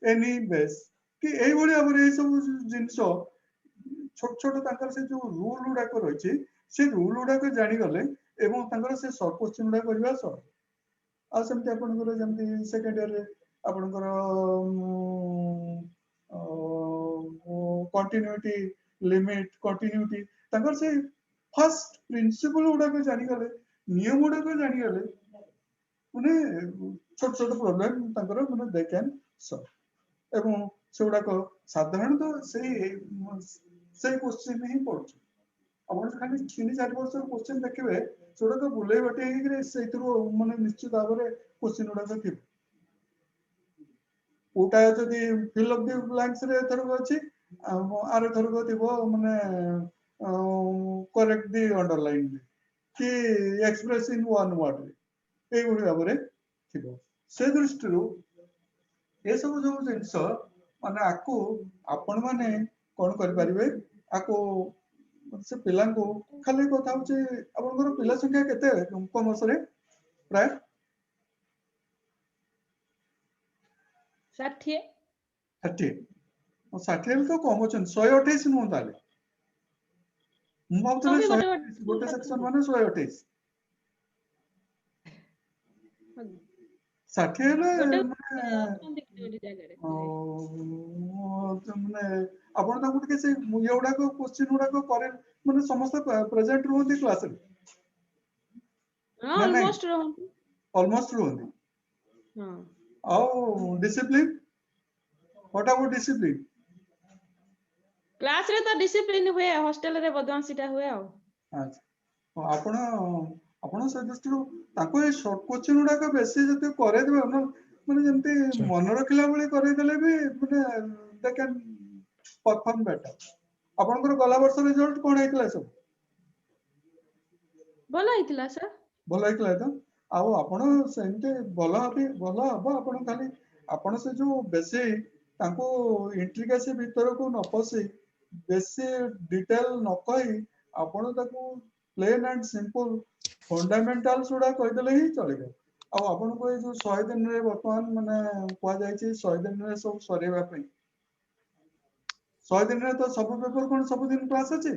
[SPEAKER 1] any base कि एई बडी हमर ए सब जिंस छोट छोट तांकर से जो रूल उडा को रहिछि से रूल उडा को जानि गले एवं तांकर से शॉर्ट क्वेश्चन उडा करबा सर आ समते आपनकर जेंती सेकेंड ईयर रे आपनकर कंटिन्यूटी लिमिट कंटिन्यूटी ताकर से फर्स्ट प्रिंसिपल गुडा को जानि गले नियम गुडा को जानि गले माने छोट छोट प्रॉब्लम ताकर माने दे कैन सॉल्व एवं सेगुडा को साधारण तो से क्वेश्चन ही पड़छ अपन खाली 3-4 वर्ष क्वेश्चन देखिबे सेगुडा को बुले बटे कि सेतिरो माने निश्चित भाबरे क्वेश्चन गुडा को थिब उटा जदि फिल ऑफ द ब्लैंक्स रे थरक अछि आरे थरक थिबो माने करेक्ट द अंडरलाइन कि express in one word a गुडी भाबरे थिबो से दृष्टिरू ए सब जो जिंस माने आकु आपण माने कोन करि परिबे आकु से पिला को खाली कथा होचे आपनकर पिला संख्या केते कम असरे प्राय
[SPEAKER 3] 60
[SPEAKER 1] 60 तो कम होचन 128 नु ताले मु भाबतले
[SPEAKER 3] कभी
[SPEAKER 1] 128 गोटे सेक्शन माने 128 60 हेले माने आपण ता गुटे से एउडा को क्वेश्चन उडा को करे माने समस्त प्रेजेंट रहती क्लास रे
[SPEAKER 3] हां
[SPEAKER 1] ऑलमोस्ट रहती
[SPEAKER 3] हां
[SPEAKER 1] और discipline what about discipline
[SPEAKER 3] class रे तो डिसिप्लिन हुए हॉस्टल रे बदमाशीटा हुए आ
[SPEAKER 1] अच्छा आपण आपण से दृष्टि ताको ए शॉर्ट क्वेश्चन उडा को बेसी जते करे देबे माने जेंते मन रखिला बळे करे देले भी माने दे कैन परफॉर्म बेटर आपनकर गला वर्ष रिजल्ट कोन हेतला सब
[SPEAKER 3] भलो आइतिला सर
[SPEAKER 1] भलो हेतला त आउ आपण सेंते भलो हबो आपण खाली आपण से जो बेसी ताको इंट्रिकेसी भीतर को न पसी बेसी डिटेल न कहि आपण ताको प्लेन एंड सिंपल फंडामेंटल्स उडा कहि देले ही चलेगा आ आपण को जो 100 दिन रे वर्तमान माने कोआ जाय छी 100 दिन रे सब सरेबा पई 100 दिन रे तो सब पेपर कोन सब दिन क्लास अछि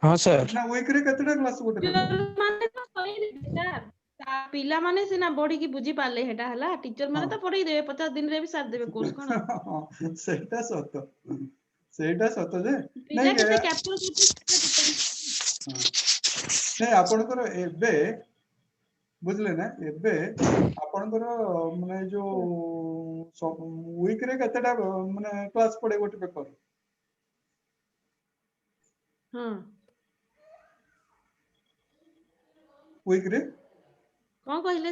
[SPEAKER 4] हाँ सर
[SPEAKER 1] ना वीक रे केतेटा क्लास गोटे पेपर
[SPEAKER 3] माने तो सही सर पिला माने सिना बॉडी की बुझी पाले हेटा हला टीचर माने तो पढ़ाई देबे 50 दिन रे भी साथ देबे कोर्स कोन
[SPEAKER 1] सेटा सत जे
[SPEAKER 3] पिला
[SPEAKER 1] नहीं
[SPEAKER 3] केते कैप्चर
[SPEAKER 1] नहीं आपनकर एबे बुझले ना एबे आपनकर माने जो वीक रे केतेटा माने क्लास पड़े गोटे पेपर
[SPEAKER 3] हां
[SPEAKER 1] वीक रे
[SPEAKER 3] कोन कहले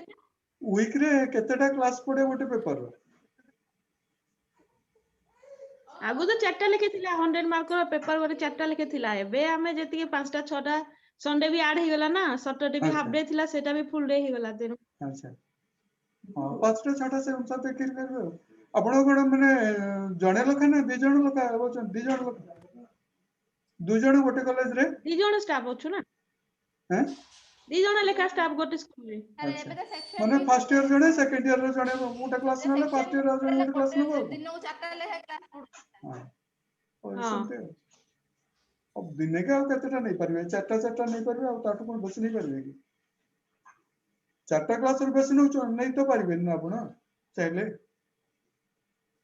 [SPEAKER 1] वीक रे केतेटा क्लास पड़े गोटे पेपर
[SPEAKER 3] आगु तो 4टा लिखे थिला 100 मार्क रो पेपर गोटे 4टा लिखे थिला एबे हमें जति के 5टा 6टा संडे भी ऐड हे गेला ना सैटरडे भी हाफ डे थिला सेटा भी फुल डे हे गेला देन
[SPEAKER 1] अच्छा हां 5टा 6टा से उनसा ते किर करबे आपण कोन माने जणे लखा ना 2 जण लखा होचन 2 जण लखा 2 जण गोटे कॉलेज रे
[SPEAKER 3] 2 जण स्टाफ अछु ना
[SPEAKER 1] हैं
[SPEAKER 3] 2 जण लेखा स्टाफ गोटे स्कूल रे
[SPEAKER 1] माने फर्स्ट ईयर जणे सेकंड ईयर रे जणे मोटा क्लास नले फर्स्ट ईयर रे जणे मोटा क्लास नबो
[SPEAKER 8] दिनो 4टा लेखा क्लास
[SPEAKER 1] हां ओइसते अब दिने के केतेटा नहीं परबे 4टा नहीं परबे आ ताटू कोन बस नहीं परबे कि 4टा क्लास रे बस नहीं तो परबे ना आपण चाहले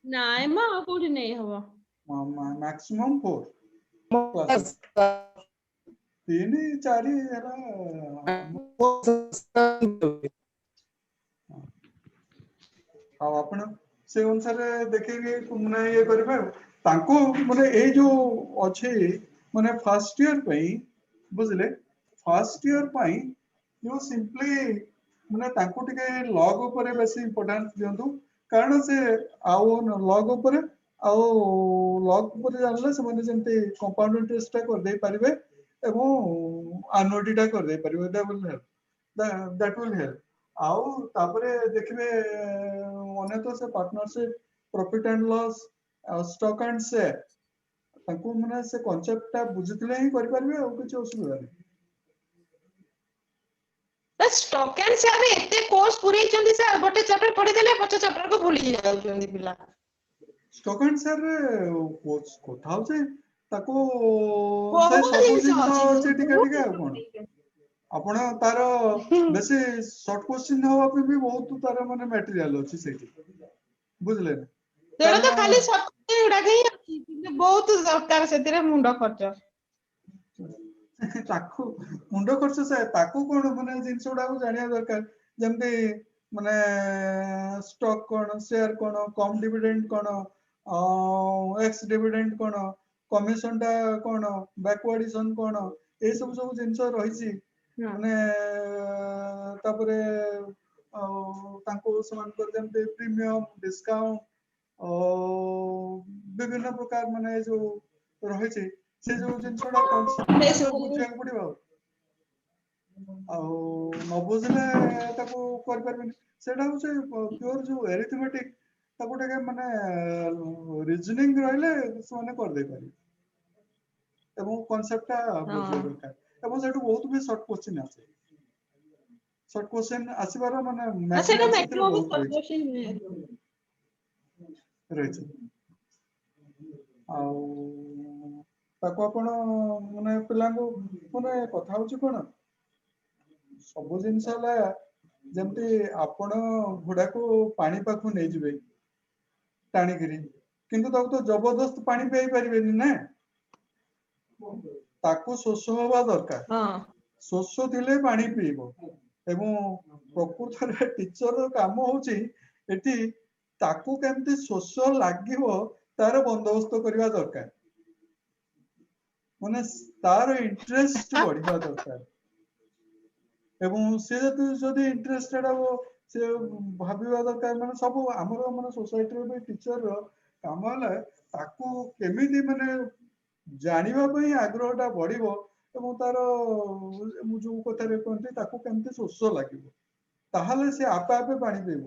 [SPEAKER 3] नाइ मा कोठी नहीं हबो
[SPEAKER 1] मैक्सिमम 4 क्लास 3 4 हला आ आपण से अनुसार देखेगे माने ये करबे तांको माने ए जो अछि माने फर्स्ट ईयर पई बुझले फर्स्ट ईयर पई यो सिंपली माने तांको टिके लॉग ऊपर बेसी इंपोर्टेंस दियंतु कारण से आउ लॉग ऊपर आउ लॉग ऊपर जानले से माने जंते कंपाउंड इंटरेस्ट कर दे परिबे एवं एनुइटी टा कर दे परिबे दैट विल हेल्प आउ तापरे देखबे ओने तो से partnership profit and loss stock and share तांको माने से कांसेप्ट ता बुझितले ही करि परबे और कुछ असुविधा नहीं
[SPEAKER 8] बस स्टॉक एंड शेयर रे एते कोर्स पुरै चंदी सर गोटे चैप्टर पढि देले पछ चैप्टर को भूली जाउचंदी पिला
[SPEAKER 1] स्टॉक एंड शेयर रे कोर्स कोथा होचे ताको से सब दिन होचे टिके टिके कोन आपण तार बेसी शॉर्ट क्वेश्चन होवा पे भी बहुत तार माने मटेरियल अछि सेठी बुझले
[SPEAKER 8] ସେଟା ତ
[SPEAKER 1] କାରଣ
[SPEAKER 8] ଖାଲି ସତ ଗୁଡାକ ହିଁ ଅଛି କିନ୍ତୁ ବହୁତ ଦରକାର ସେଥିରେ ମୁଣ୍ଡ ଖର୍ଚ୍ଚ।
[SPEAKER 1] ତାକୁ ମୁଣ୍ଡ ଖର୍ଚ୍ଚ ତାକୁ କଣ ମାନେ ଜିନିଷ ଗୁଡାକୁ ଜାଣିବା ଦରକାର, ଯେମିତି ମାନେ ଷ୍ଟକ୍ କଣ, ସେୟାର କଣ, କମ୍ ଡିଭିଡେଣ୍ଡ କଣ, ଏକ୍ସ ଡିଭିଡେଣ୍ଡ କଣ, କମିଶନ ଟା କଣ, ବ୍ୟାକୱାର୍ଡିସନ କଣ, ଏଇ ସବୁ ଜିନିଷ ରହିଛି। ମାନେ ତାପରେ ତାଙ୍କୁ ସେମାନଙ୍କର ଯେମିତି ପ୍ରିମିୟମ, ଡିସକାଉଣ୍ଟ, ବିଭିନ୍ନ ପ୍ରକାର ମାନେ ଯୋଉ ରହିଛି ସେ ଯୋଉ ଜିନିଷ ଟା କନସେପ୍ଟ ବୁଝିବାକୁ ପଡିବ ଆଉ ନ ବୁଝିଲେ ତାକୁ କରିପାରିବେନି। ସେଇଟା ହଉଛି ପ୍ୟୁର ଯୋଉ ଏରିଥମେଟିକ, ତାକୁ ଟିକେ ମାନେ ରିଜନିଂ ରହିଲେ ସେମାନେ କରିଦେଇ ପାରିବେ ଏବଂ କନସେପ୍ଟ ଟା ବୁଝିବା ଦରକାର। ଏବଂ ସେଠୁ ବହୁତ ବି ସର୍ଟ କୋଶ୍ଚିନ୍ ଆସେ। ସର୍ଟ କୋଶ୍ଚିନ୍ ଆସିବାର ମାନେ
[SPEAKER 8] ସେଟା
[SPEAKER 1] ମ୍ୟାକ୍ସିମମ୍ ସେଥିରେ
[SPEAKER 8] ମ୍ୟାକ୍ସିମମ୍
[SPEAKER 1] ବହୁତ ରହିଛି। ଆଉ ତାକୁ ଆପଣ ମାନେ ପିଲାଙ୍କୁ ମାନେ କଥା ହଉଛି କଣ, ସବୁ ଜିନିଷ ହେଲା ଯେମିତି ଆପଣ ଘୋଡାକୁ ପାଣି ପାଖକୁ ନେଇଯିବେ ଟାଣିକିରି, କିନ୍ତୁ ତାକୁ ତ ଜବରଦସ୍ତ ପାଣି ପିଆଇ ପାରିବେନି ନା, ତାକୁ ଶୋଷ ହବା ଦରକାର। ଶୋଷ ଥିଲେ ପାଣି ପିଇବ। ଏବଂ ପ୍ରକୃତରେ ଟିଚର କାମ ହଉଛି ଏଠି ତାକୁ କେମିତି ଶୋଷ ଲାଗିବ ତାର ବନ୍ଦୋବସ୍ତ କରିବା ଦରକାର, ମାନେ ତାର ଇଣ୍ଟରେଷ୍ଟ ବଢିବା ଦରକାର। ଏବଂ ସେ ଯଦି ଇଣ୍ଟରେଷ୍ଟେଡ ହବ, ସେ ଭାବିବା ଦରକାର ମାନେ ସବୁ ଆମର ମାନେ ସୋସାଇଟିର ବି ଟିଚର କାମ ହେଲା ତାକୁ କେମିତି ମାନେ ଜାଣିବା ପାଇଁ ଆଗ୍ରହଟା ବଢିବ ଏବଂ ତାର ମୁଁ ଯୋଉ କଥାରେ କୁହନ୍ତି ତାକୁ କେମିତି ଶୋଷ ଲାଗିବ, ତାହେଲେ ସେ ଆପେ ଆପେ ପାଣି ପିଇବ।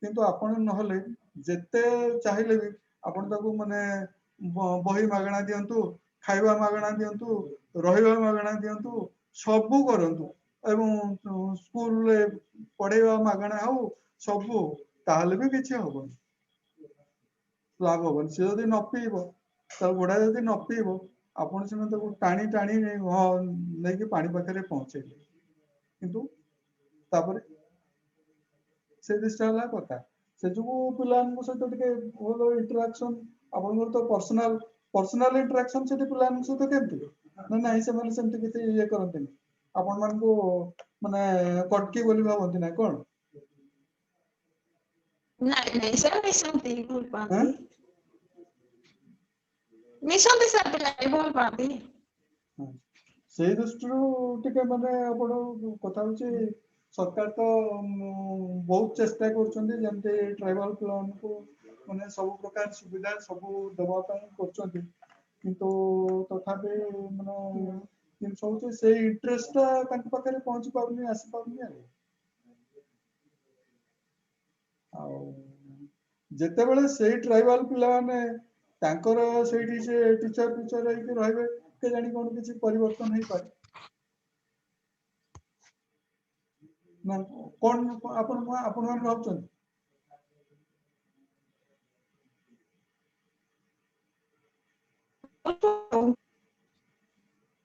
[SPEAKER 1] କିନ୍ତୁ ଆପଣ ନହେଲେ ଯେତେ ଚାହିଁଲେ ବି ଆପଣ ତାକୁ ମାନେ ବହି ମାଗଣା ଦିଅନ୍ତୁ, ଖାଇବା ମାଗଣା ଦିଅନ୍ତୁ, ରହିବା ମାଗଣା ଦିଅନ୍ତୁ, ସବୁ କରନ୍ତୁ ଏବଂ ସ୍କୁଲରେ ପଢେଇବା ମାଗଣା ହଉ ସବୁ, ତାହେଲେ ବି କିଛି ହବନି, ଲାଭ ହବନି। ସେ ଯଦି ନ ପିଇବ, ତା ଘୋଡା ଯଦି ନ ପିଇବ, ଆପଣ ସିନା ତାକୁ ଟାଣି ଟାଣି ନେଇକି ପାଣି ପାଖରେ ପହଞ୍ଚେଇଲେ, କିନ୍ତୁ ତାପରେ ସେ ଜିନିଷଟା ହେଲା କଥା। ସେ ଯୋଗୁ ପିଲାମାନଙ୍କ ସହିତ ଟିକେ ଭଲ ଇଣ୍ଟରାକ୍ସନ, ଆପଣଙ୍କର ତ ପର୍ସନାଲ ଇଣ୍ଟରାକ୍ସନ ସେଠି ପିଲାମାନଙ୍କ ସହିତ କେମିତି ନା ନାହିଁ, ସେମାନେ ସେମିତି କିଛି ଇଏ କରନ୍ତିନି, ଆପଣ ମାନଙ୍କୁ ମାନେ କଟକି ବୋଲି ଭାବନ୍ତି ନା କଣ?
[SPEAKER 8] ନାଇଁ ନାଇଁ ସାର୍ ମିଶନ୍ତି, ଭଲ ପାଆନ୍ତି। ମିଶନ୍ତି ସାର୍ ପିଲାମାନେ ଭଲ ପାଆନ୍ତି।
[SPEAKER 1] ସେଇ ଦୃଷ୍ଟିରୁ ଟିକେ ମାନେ ଆପଣ କଥା ହଉଛି ସରକାର ତ ବହୁତ ଚେଷ୍ଟା କରୁଛନ୍ତି ଯେମିତି ଟ୍ରାଇବାଲ ପିଲାମାନଙ୍କୁ ମାନେ ସବୁ ପ୍ରକାର ସୁବିଧା ସବୁ ଦେବା ପାଇଁ କରୁଛନ୍ତି, କିନ୍ତୁ ତଥାପି ମାନେ ଜିନିଷ ହଉଛି ସେଇ ଇଣ୍ଟରେଷ୍ଟ ଟା ତାଙ୍କ ପାଖରେ ପହଞ୍ଚି ପାରୁନି, ଆସିପାରୁନି। ଆଉ ଯେତେବେଳେ ସେଇ ଟ୍ରାଇବାଲ ପିଲାମାନେ ତାଙ୍କର ସେଇଠି ସେ ଟିଚର ଫିଚର ହେଇକି ରହିବେ, କେଜାଣି କଣ କିଛି ପରିବର୍ତ୍ତନ ହେଇପାରେ ନା କଣ ଆପଣ ମାନେ ଭାବୁଛନ୍ତି?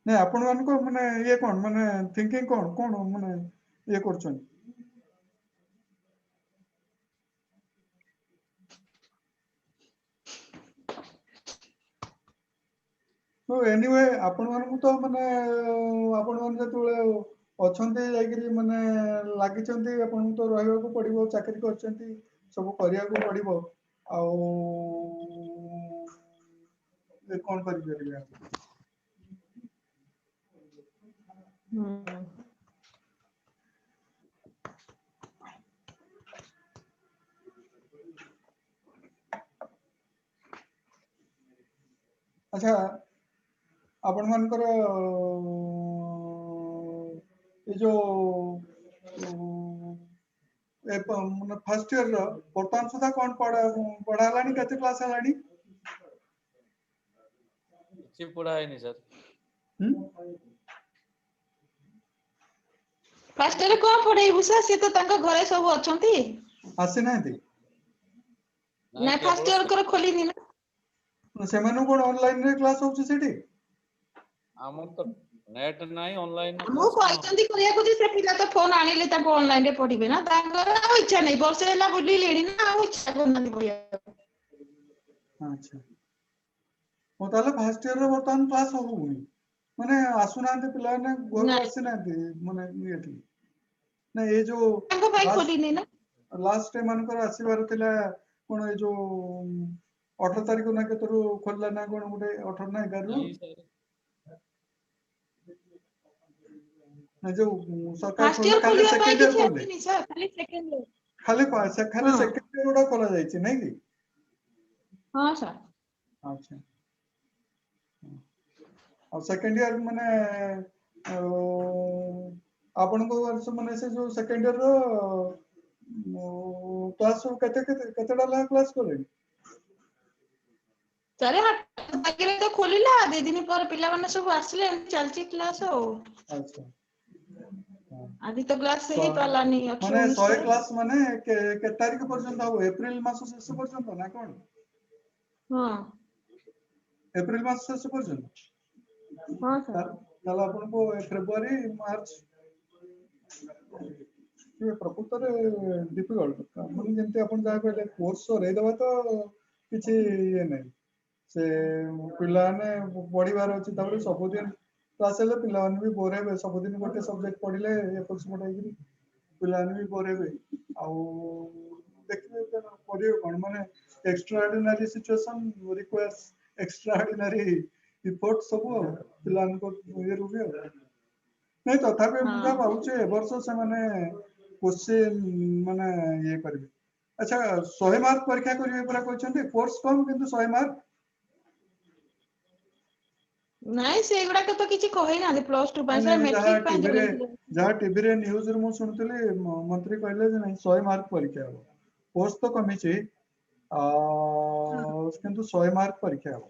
[SPEAKER 1] ନାଇଁ ଆପଣ ମାନଙ୍କ ମାନେ ଇଏ କଣ, ମାନେ ଥିଙ୍କିଂ କଣ ମାନେ ଇଏ କରୁଛନ୍ତି? ଏନିୱେ ଆପଣ ମାନଙ୍କୁ ତ ମାନେ ଆପଣ ମାନେ ଯେତେବେଳେ ଅଛନ୍ତି ଯାଇକିରି ମାନେ ଲାଗିଛନ୍ତି, ଆପଣଙ୍କୁ ତ ରହିବାକୁ ପଡିବ, ଚାକିରି କରିଛନ୍ତି, ସବୁ କରିବାକୁ ପଡିବ, ଆଉ କଣ କରିପାରିବେ? ଆଚ୍ଛା, ଆପଣ ମାନଙ୍କର ଏ ଯୋଉ ମାନେ ଫାର୍ଷ୍ଟ ଇୟର ର ବର୍ତ୍ତମାନ ସୁଦ୍ଧା କଣ ପଢା ହେଲାଣି, କେତେ କ୍ଲାସ ହେଲାଣି?
[SPEAKER 9] କିଛି ପଢା ହେଇନି ସାର୍।
[SPEAKER 8] ଫାର୍ଷ୍ଟ ଇୟର କଣ ପଢେଇବୁ ସାର୍, ସେ ତ ତାଙ୍କ ଘରେ ସବୁ ଅଛନ୍ତି।
[SPEAKER 1] ଆସିନାହାନ୍ତି?
[SPEAKER 8] ନାଇଁ ଫାର୍ଷ୍ଟ ଇୟର ଖୋଲିନି ନା।
[SPEAKER 1] ସେମାନଙ୍କୁ କଣ ଅନଲାଇନ ରେ କ୍ଲାସ ହଉଛି ସେଠି?
[SPEAKER 9] ଆମର ତ ନେଟ୍ ନାହିଁ, ଅନଲାଇନ
[SPEAKER 8] ମୁଁ
[SPEAKER 9] କ୍ଲାସ କଣ?
[SPEAKER 8] କହିଛନ୍ତି କରିବାକୁ ଯେ ସେ ପିଲା ତ ଫୋନ ଆଣିଲେ ତାଙ୍କୁ ଅନଲାଇନ ରେ ପଢିବେ ନା, ତାଙ୍କର ଆଉ ଇଚ୍ଛା ନାହିଁ, ବର୍ଷେ ହେଲା ବୁଲିଲେଣି ନା, ଆଉ ଇଚ୍ଛା କରୁନାହାନ୍ତି ପଢିବାକୁ।
[SPEAKER 1] अच्छा ମୁଁ ତାହେଲେ ଫାର୍ଷ୍ଟ ଇୟର ବର୍ତ୍ତମାନ କ୍ଲାସ ହବୁନି ମାନେ ଆସୁନାହାନ୍ତି ପିଲାମାନେ ଘରକୁ
[SPEAKER 8] ନାଇଁ
[SPEAKER 1] ଆସିନାହାନ୍ତି ମାନେ ଇଏଠି ନା ଏ ଯୋଉ
[SPEAKER 8] ତାଙ୍କ ପାଇଁ ଖୋଲିନି ନା
[SPEAKER 1] ଲାଷ୍ଟ ଏମାନଙ୍କର ଆସିବାର ଥିଲା କଣ ଏ ଯୋଉ 18 ତାରିଖ ନା କେତେରୁ ଖୋଲିଲା ନା କଣ ଗୋଟେ 18 ନା 11 ରୁ
[SPEAKER 9] नहीं सर
[SPEAKER 1] ନା ଯୋଉ ସରକାର
[SPEAKER 8] ଫାର୍ଷ୍ଟ
[SPEAKER 1] ଖୋଲିଲେ
[SPEAKER 8] ଇୟର
[SPEAKER 1] ଖାଲି
[SPEAKER 8] ଖୋଲିବା ପାଇଁ
[SPEAKER 1] ସେକେଣ୍ଡ ଇୟର
[SPEAKER 8] କିଛି
[SPEAKER 1] ଖୋଲିଲେ
[SPEAKER 8] ଆସିନି ସାର୍ ଖାଲି ସେକେଣ୍ଡ ଇୟର
[SPEAKER 1] ଖାଲି
[SPEAKER 8] ହଁ
[SPEAKER 1] ସେକେଣ୍ଡ ଇୟର ଗୁଡା ଖୋଲା ଯାଇଛି ନାଇଁ କି
[SPEAKER 8] ହଁ ସାର୍
[SPEAKER 1] ଆଚ୍ଛା ଆଉ ସେକେଣ୍ଡ ଇୟର ମାନେ ଆପଣଙ୍କ ବର୍ଷ ମାନେ ସେ ଯୋଉ ସେକେଣ୍ଡ ଇୟର ର କ୍ଲାସ ସବୁ କେତେଟା ଲେଖା କ୍ଲାସ କଲେଣି
[SPEAKER 8] ସାର୍ ବାକିରେ ତ ଖୋଲିଲା 2 ଦିନ ପରେ ପିଲାମାନେ ସବୁ ଆସିଲେ ଏମିତି ଚାଲିଛି କ୍ଲାସ ଆଉ
[SPEAKER 1] ଆଚ୍ଛା
[SPEAKER 8] ଆଜି ତ କ୍ଲାସ
[SPEAKER 1] ସ-
[SPEAKER 8] ହେଇପାରିଲାନି 18
[SPEAKER 1] ମାନେ
[SPEAKER 8] 19
[SPEAKER 1] 100
[SPEAKER 8] ରେ
[SPEAKER 1] କ୍ଲାସ ମାନେ କେତେ ତାରିଖ ପର୍ଯ୍ୟନ୍ତ ହବ ଏପ୍ରିଲ ମାସ ଶେଷ ପର୍ଯ୍ୟନ୍ତ ନା କଣ
[SPEAKER 8] ହଁ
[SPEAKER 1] ଏପ୍ରିଲ ମାସ ଶେଷ ପର୍ଯ୍ୟନ୍ତ
[SPEAKER 8] ହଁ ସାର୍
[SPEAKER 1] ତାହେଲେ ଆପଣଙ୍କୁ ଫେବୃଆରୀ ମାର୍ଚ୍ଚ ପ୍ରକୃତରେ ଡିଫିକଲ୍ଟ ମାନେ ଯେମିତି ଆପଣ ଯାହା କହିଲେ କୋର୍ସ ସରେଇଦେବା ତ କିଛି ଇଏ ନାହିଁ ସେ ପିଲାମାନେ ପଢିବାର ଅଛି ତାପରେ ସବୁଦିନ କ୍ଲାସ ହେଲେ ପିଲାମାନେ ବି ବୋର ହେବେ ସବୁଦିନ ଗୋଟେ ସବଜେକ୍ଟ ପଢିଲେ ଏପଟ ସେପଟ ହେଇକିରି ପିଲାମାନେ ବି ବୋର ହେବେ ଆଉ ଦେଖିବେ କରିବେ କଣ ମାନେ extraordinary situation requires extraordinary effort ସବୁ ଆଉ ପିଲାମାନଙ୍କ ଇଏରୁ ବି ଆଉ ନାଇଁ ତଥାପି ମୁଁ ଯାହା
[SPEAKER 8] ହଁ
[SPEAKER 1] ଭାବୁଛି ଏ ବର୍ଷ ସେମାନେ କୋଶ୍ଚିନ୍ ମାନେ ଇଏ କରିବେ ଆଚ୍ଛା 100 ମାର୍କ ପରୀକ୍ଷା କରିବେ ପରା କହିଛନ୍ତି କୋର୍ସ କମ୍ କିନ୍ତୁ 100 ମାର୍କ
[SPEAKER 8] ନାଇଁ ସେଗୁଡାକ ତ କିଛି କହିନାହାନ୍ତି +2 ପାଇଁ
[SPEAKER 1] ମାନେ
[SPEAKER 8] ସାର୍ ମେଟ୍ରିକ ପାଇଁ ଜଣେଇଥିଲେ
[SPEAKER 1] ଯାହା ଟିଭିରେ ନ୍ୟୁଜରେ ମୁଁ ଶୁଣୁଥିଲି ମନ୍ତ୍ରୀ କହିଲେ ଯେ ନାଇଁ 100 ମାର୍କ ପରୀକ୍ଷା ହବ କୋର୍ସ ତ କମିଛି କିନ୍ତୁ 100 ମାର୍କ ପରୀକ୍ଷା ହବ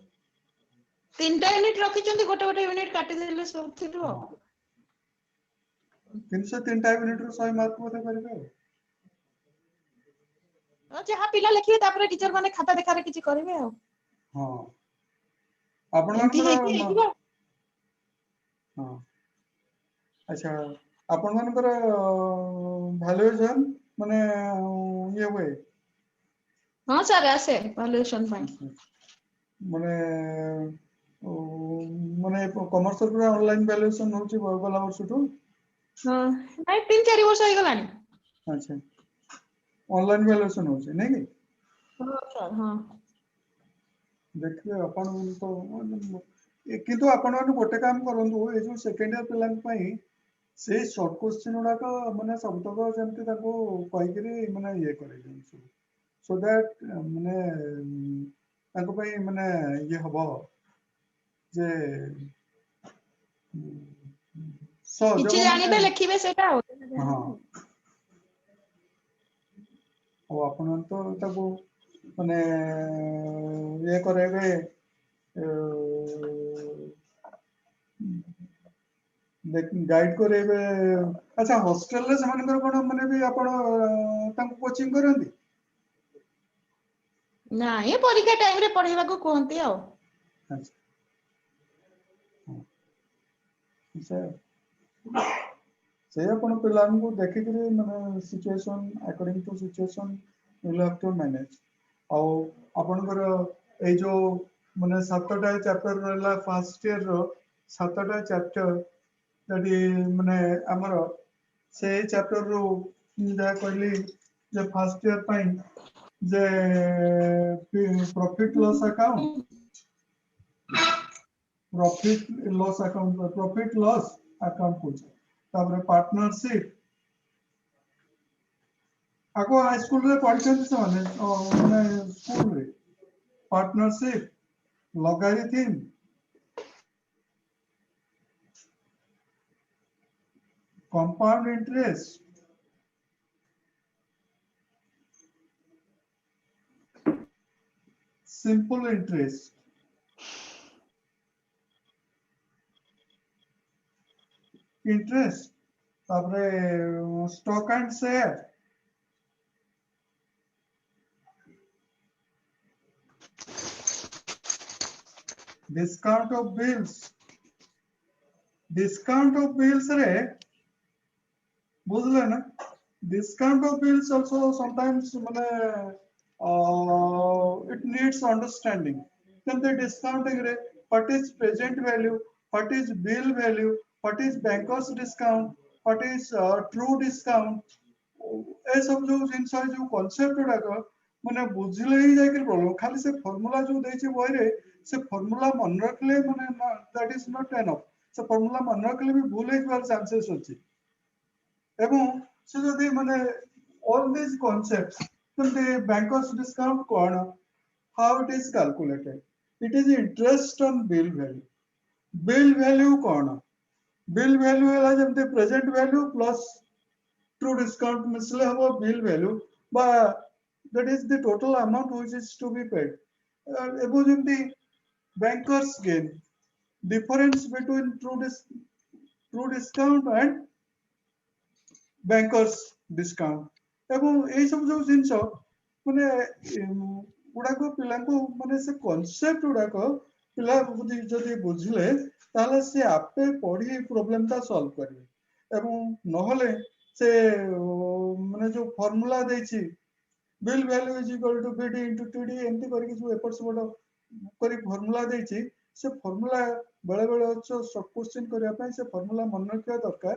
[SPEAKER 8] 3ଟା ୟୁନିଟ୍ ରଖିଛନ୍ତି ଗୋଟେ ଗୋଟେ ୟୁନିଟ୍ କାଟିଦେଲେ ସବୁଥିରୁ
[SPEAKER 1] ହଁ
[SPEAKER 8] ଆଉ
[SPEAKER 1] କିନ୍ତୁ ସେ 3ଟା ୟୁନିଟରୁ 100 ମାର୍କ ବୋଧେ କରିବେ ଆଉ
[SPEAKER 8] ଯାହା ପିଲା ଲେଖିବେ ତାପରେ ଟିଚର ମାନେ ଖାତା ଦେଖାରେ କିଛି କରିବେ ଆଉ
[SPEAKER 1] ହଁ
[SPEAKER 8] ଏମିତି
[SPEAKER 1] ଆପଣମାନଙ୍କର
[SPEAKER 8] ହେଇକି ହେଇଯିବ
[SPEAKER 1] ହଁ ଆଚ୍ଛା ଆପଣମାନଙ୍କର ଭ୍ୟାଲୁଏସନ ମାନେ ଇଏ ହୁଏ
[SPEAKER 8] ହଁ ସାର୍ ଆସେ ଭାଲୁଏସନ ପାଇଁ
[SPEAKER 1] ମାନେ ମାନେ କମର୍ସ ପୁରା ଅନଲାଇନ ଭ୍ୟାଲୁଏସନ ହଉଛି ଗଲା ବର୍ଷଠୁ
[SPEAKER 8] ହଁ ନାଇଁ 3-4 ବର୍ଷ ହେଇଗଲାଣି
[SPEAKER 1] ଆଚ୍ଛା ଅନଲାଇନ ଭ୍ୟାଲୁଏସନ ହଉଛି ନାଇଁ କି
[SPEAKER 8] ହଁ ସାର୍ ହଁ
[SPEAKER 1] ଦେଖିବେ ଆପଣ ତ କିନ୍ତୁ ଆପଣମାନେ ଗୋଟେ କାମ କରନ୍ତୁ ଏଇ ଯୋଉ ସେକେଣ୍ଡ ଇୟର ପିଲାଙ୍କ ପାଇଁ ସେଇ ସର୍ଟ କୋଶ୍ଚିନ୍ ଗୁଡାକ ମାନେ ସବୁତକ ଯେମିତି ତାକୁ କହିକିରି ମାନେ ଇଏ କରେଇଦିଅନ୍ତୁ ସୋ ଦ୍ୟାଟ ମାନେ ତାଙ୍କ ପାଇଁ ମାନେ ଇଏ ହବ ଯେ ସହଜ
[SPEAKER 8] କିଛି
[SPEAKER 1] ମାନେ
[SPEAKER 8] ଜାଣିବେ ଲେଖିବେ ସେଇଟା ଆଉ
[SPEAKER 1] ହଁ ଆଉ ଆପଣ ତ ତାକୁ ମାନେ ଇଏ କରେଇବେ ଗାଇଡ କରେଇବେ ଆଚ୍ଛା ହଷ୍ଟେଲରେ ସେମାନଙ୍କର କଣ ମାନେ ବି ଆପଣ ତାଙ୍କୁ କୋଚିଂ କରନ୍ତି
[SPEAKER 8] ନାଇଁ ପରୀକ୍ଷା ଟାଇମରେ ପଢେଇବାକୁ କୁହନ୍ତି ଆଉ
[SPEAKER 1] ଆଚ୍ଛା ସେ ଆପଣ ପିଲାମାନଙ୍କୁ ଦେଖିକିରି ମାନେ situation according to situation you have to manage ଆଉ ଆପଣଙ୍କର ଏଇ ଯୋଉ ମାନେ 7ଟା ଚାପ୍ଟର ରହିଲା ଫାର୍ଷ୍ଟ ଇୟର ର 7ଟା ଚାପ୍ଟର ଯଦି ମାନେ ଆମର ସେଇ ଚାପ୍ଟର ରୁ ଯାହା କହିଲି ଯେ ଫାର୍ଷ୍ଟ ଇୟର ପାଇଁ ଯେ profit loss account profit loss account କହୁଛି ତାପରେ ପାର୍ଟନରସିପ ଆଗ ହାଇସ୍କୁଲରେ ପଢିଛନ୍ତି ସେମାନେ ମାନେ ସ୍କୁଲରେ partnership ଲଗାରିଥିମ୍ compound interest simple interest ତାପରେ stock and share discount of bills ରେ ବୁଝିଲେ ନା discount of bills also sometimes ମାନେ it needs understanding. Then the discounting rate, what is present value, what is bill value, what is banker's discount, what is true discount. ए सब जो जिनस जो concept गुड़ाक माने बुझिले ही जाके problem खाली से फार्मूला जो देछि बही रे से फार्मूला मन रखले माने दैट इज नॉट एनफ से फार्मूला मन रखले भी भूल होइबार चांसेस अछि एवं से जदी माने all these concepts the bankers discount cone how it is calculated it is interest on bill value cone bill value है जमते present value plus true discount मिसले हबो bill value but that is the total amount which is to be paid एबो जमते bankers gain difference between true discount and bankers discount एवं ए सब जो जिंस माने गुडा को पिला को माने से कांसेप्ट गुडा को पिला जदी बुझले ताले से आपे पढ़ी प्रॉब्लम ता सॉल्व करिवे एवं नहले से माने जो फार्मूला देछि bill value is equal to BD into TD एंती करके जो एपर्स बडो करी फार्मूला देछि से फार्मूला बेले बेले अच्छा सब क्वेश्चन करिया पय से फार्मूला मन रखिया दरकार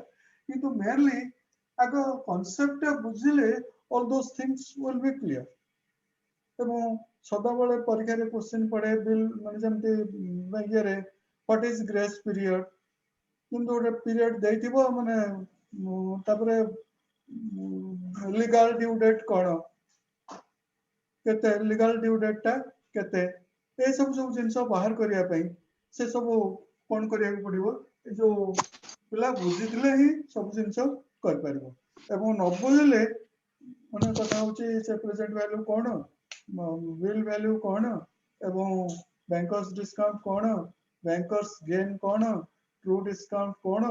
[SPEAKER 1] किंतु मेनली आगो concept बुझिले all those things will be clear एवं सदा बेले परीक्षा रे क्वेश्चन पड़े बिल माने जमते ये रे व्हाट इज ग्रेस पीरियड किंतु ओटे पीरियड देथिबो माने तापरे लीगल ड्यू डेट कोन केते लीगल ड्यू डेट ता केते ए सब सब जिंस बाहर करिया पई से सब कोन करिया पड़िबो जो पिला बुझितले ही सब जिंस कर परबो एवं न बुझिले माने कथा होची से प्रेजेंट वैल्यू कोन बिल वैल्यू कोन एवं बैंकर्स डिस्काउंट कोन बैंकर्स गेन कोन ट्रू डिस्काउंट कोन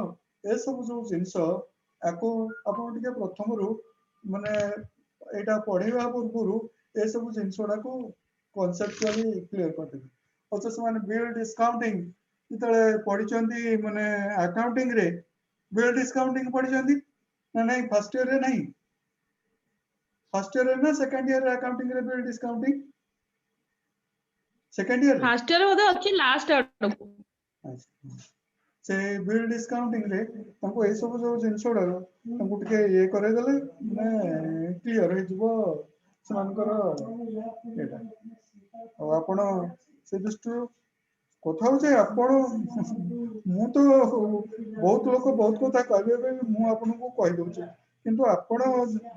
[SPEAKER 1] ए सब जो जिंस आको आपण टिके प्रथम रु माने एटा पढेबा पूर्वरु ए सब जिंसडा को कांसेप्चुअली क्लियर कर देबे अच्छा से माने बिल डिस्काउंटिंग इतले पढिचंती माने अकाउंटिंग रे बिल डिस्काउंटिंग पढिचंती ना नहीं फर्स्ट ईयर रे नहीं फर्स्ट ईयर ना सेकंड ईयर अकाउंटिंग रे bill discounting second year
[SPEAKER 3] first year बोधे अछि लास्ट आडको
[SPEAKER 1] से बिल डिस्काउंटिंग रे हमको ए सब जो जिंसडा हमको टिके ये करे देले माने क्लियर हो जिवो सनकर एटा और आपण से दृष्टि कथा हो आपण मु तो बहुत लोक बहुत कथा कहबे मु आपन को कहि दउचे किंतु आपण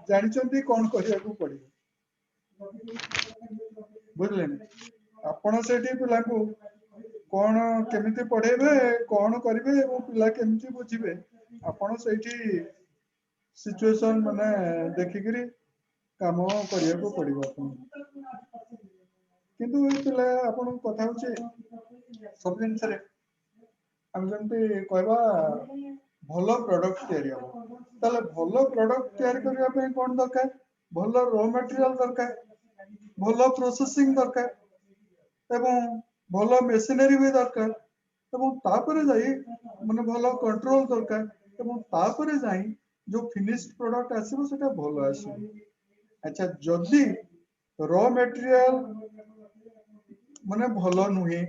[SPEAKER 1] जानिचंती कोन करिया को पड़िबो बुझले आपण सेठी पिला को कोन केमिति पढेबे कोन करिवे ओ पिला केमिति बुझिबे आपण सेठी सिचुएशन माने देखि करी काम करिया को पड़िबो आपण किंतु पिला आपण कथा होचे सब दिन सरे हम जंती कहबा भलो प्रोडक्ट तयारी हो ताले भलो प्रोडक्ट तयारी करिया पे कोन दरकार भलो रॉ मटेरियल दरकार भलो प्रोसेसिंग दरकार एवं भलो मशीनरी भी दरकार एवं तापरे जाई माने भलो कंट्रोल दरकार एवं तापरे जाई जो फिनिश्ड प्रोडक्ट आसीबो सेटा भलो आसीबो अच्छा जदी रॉ मटेरियल माने भलो नुहे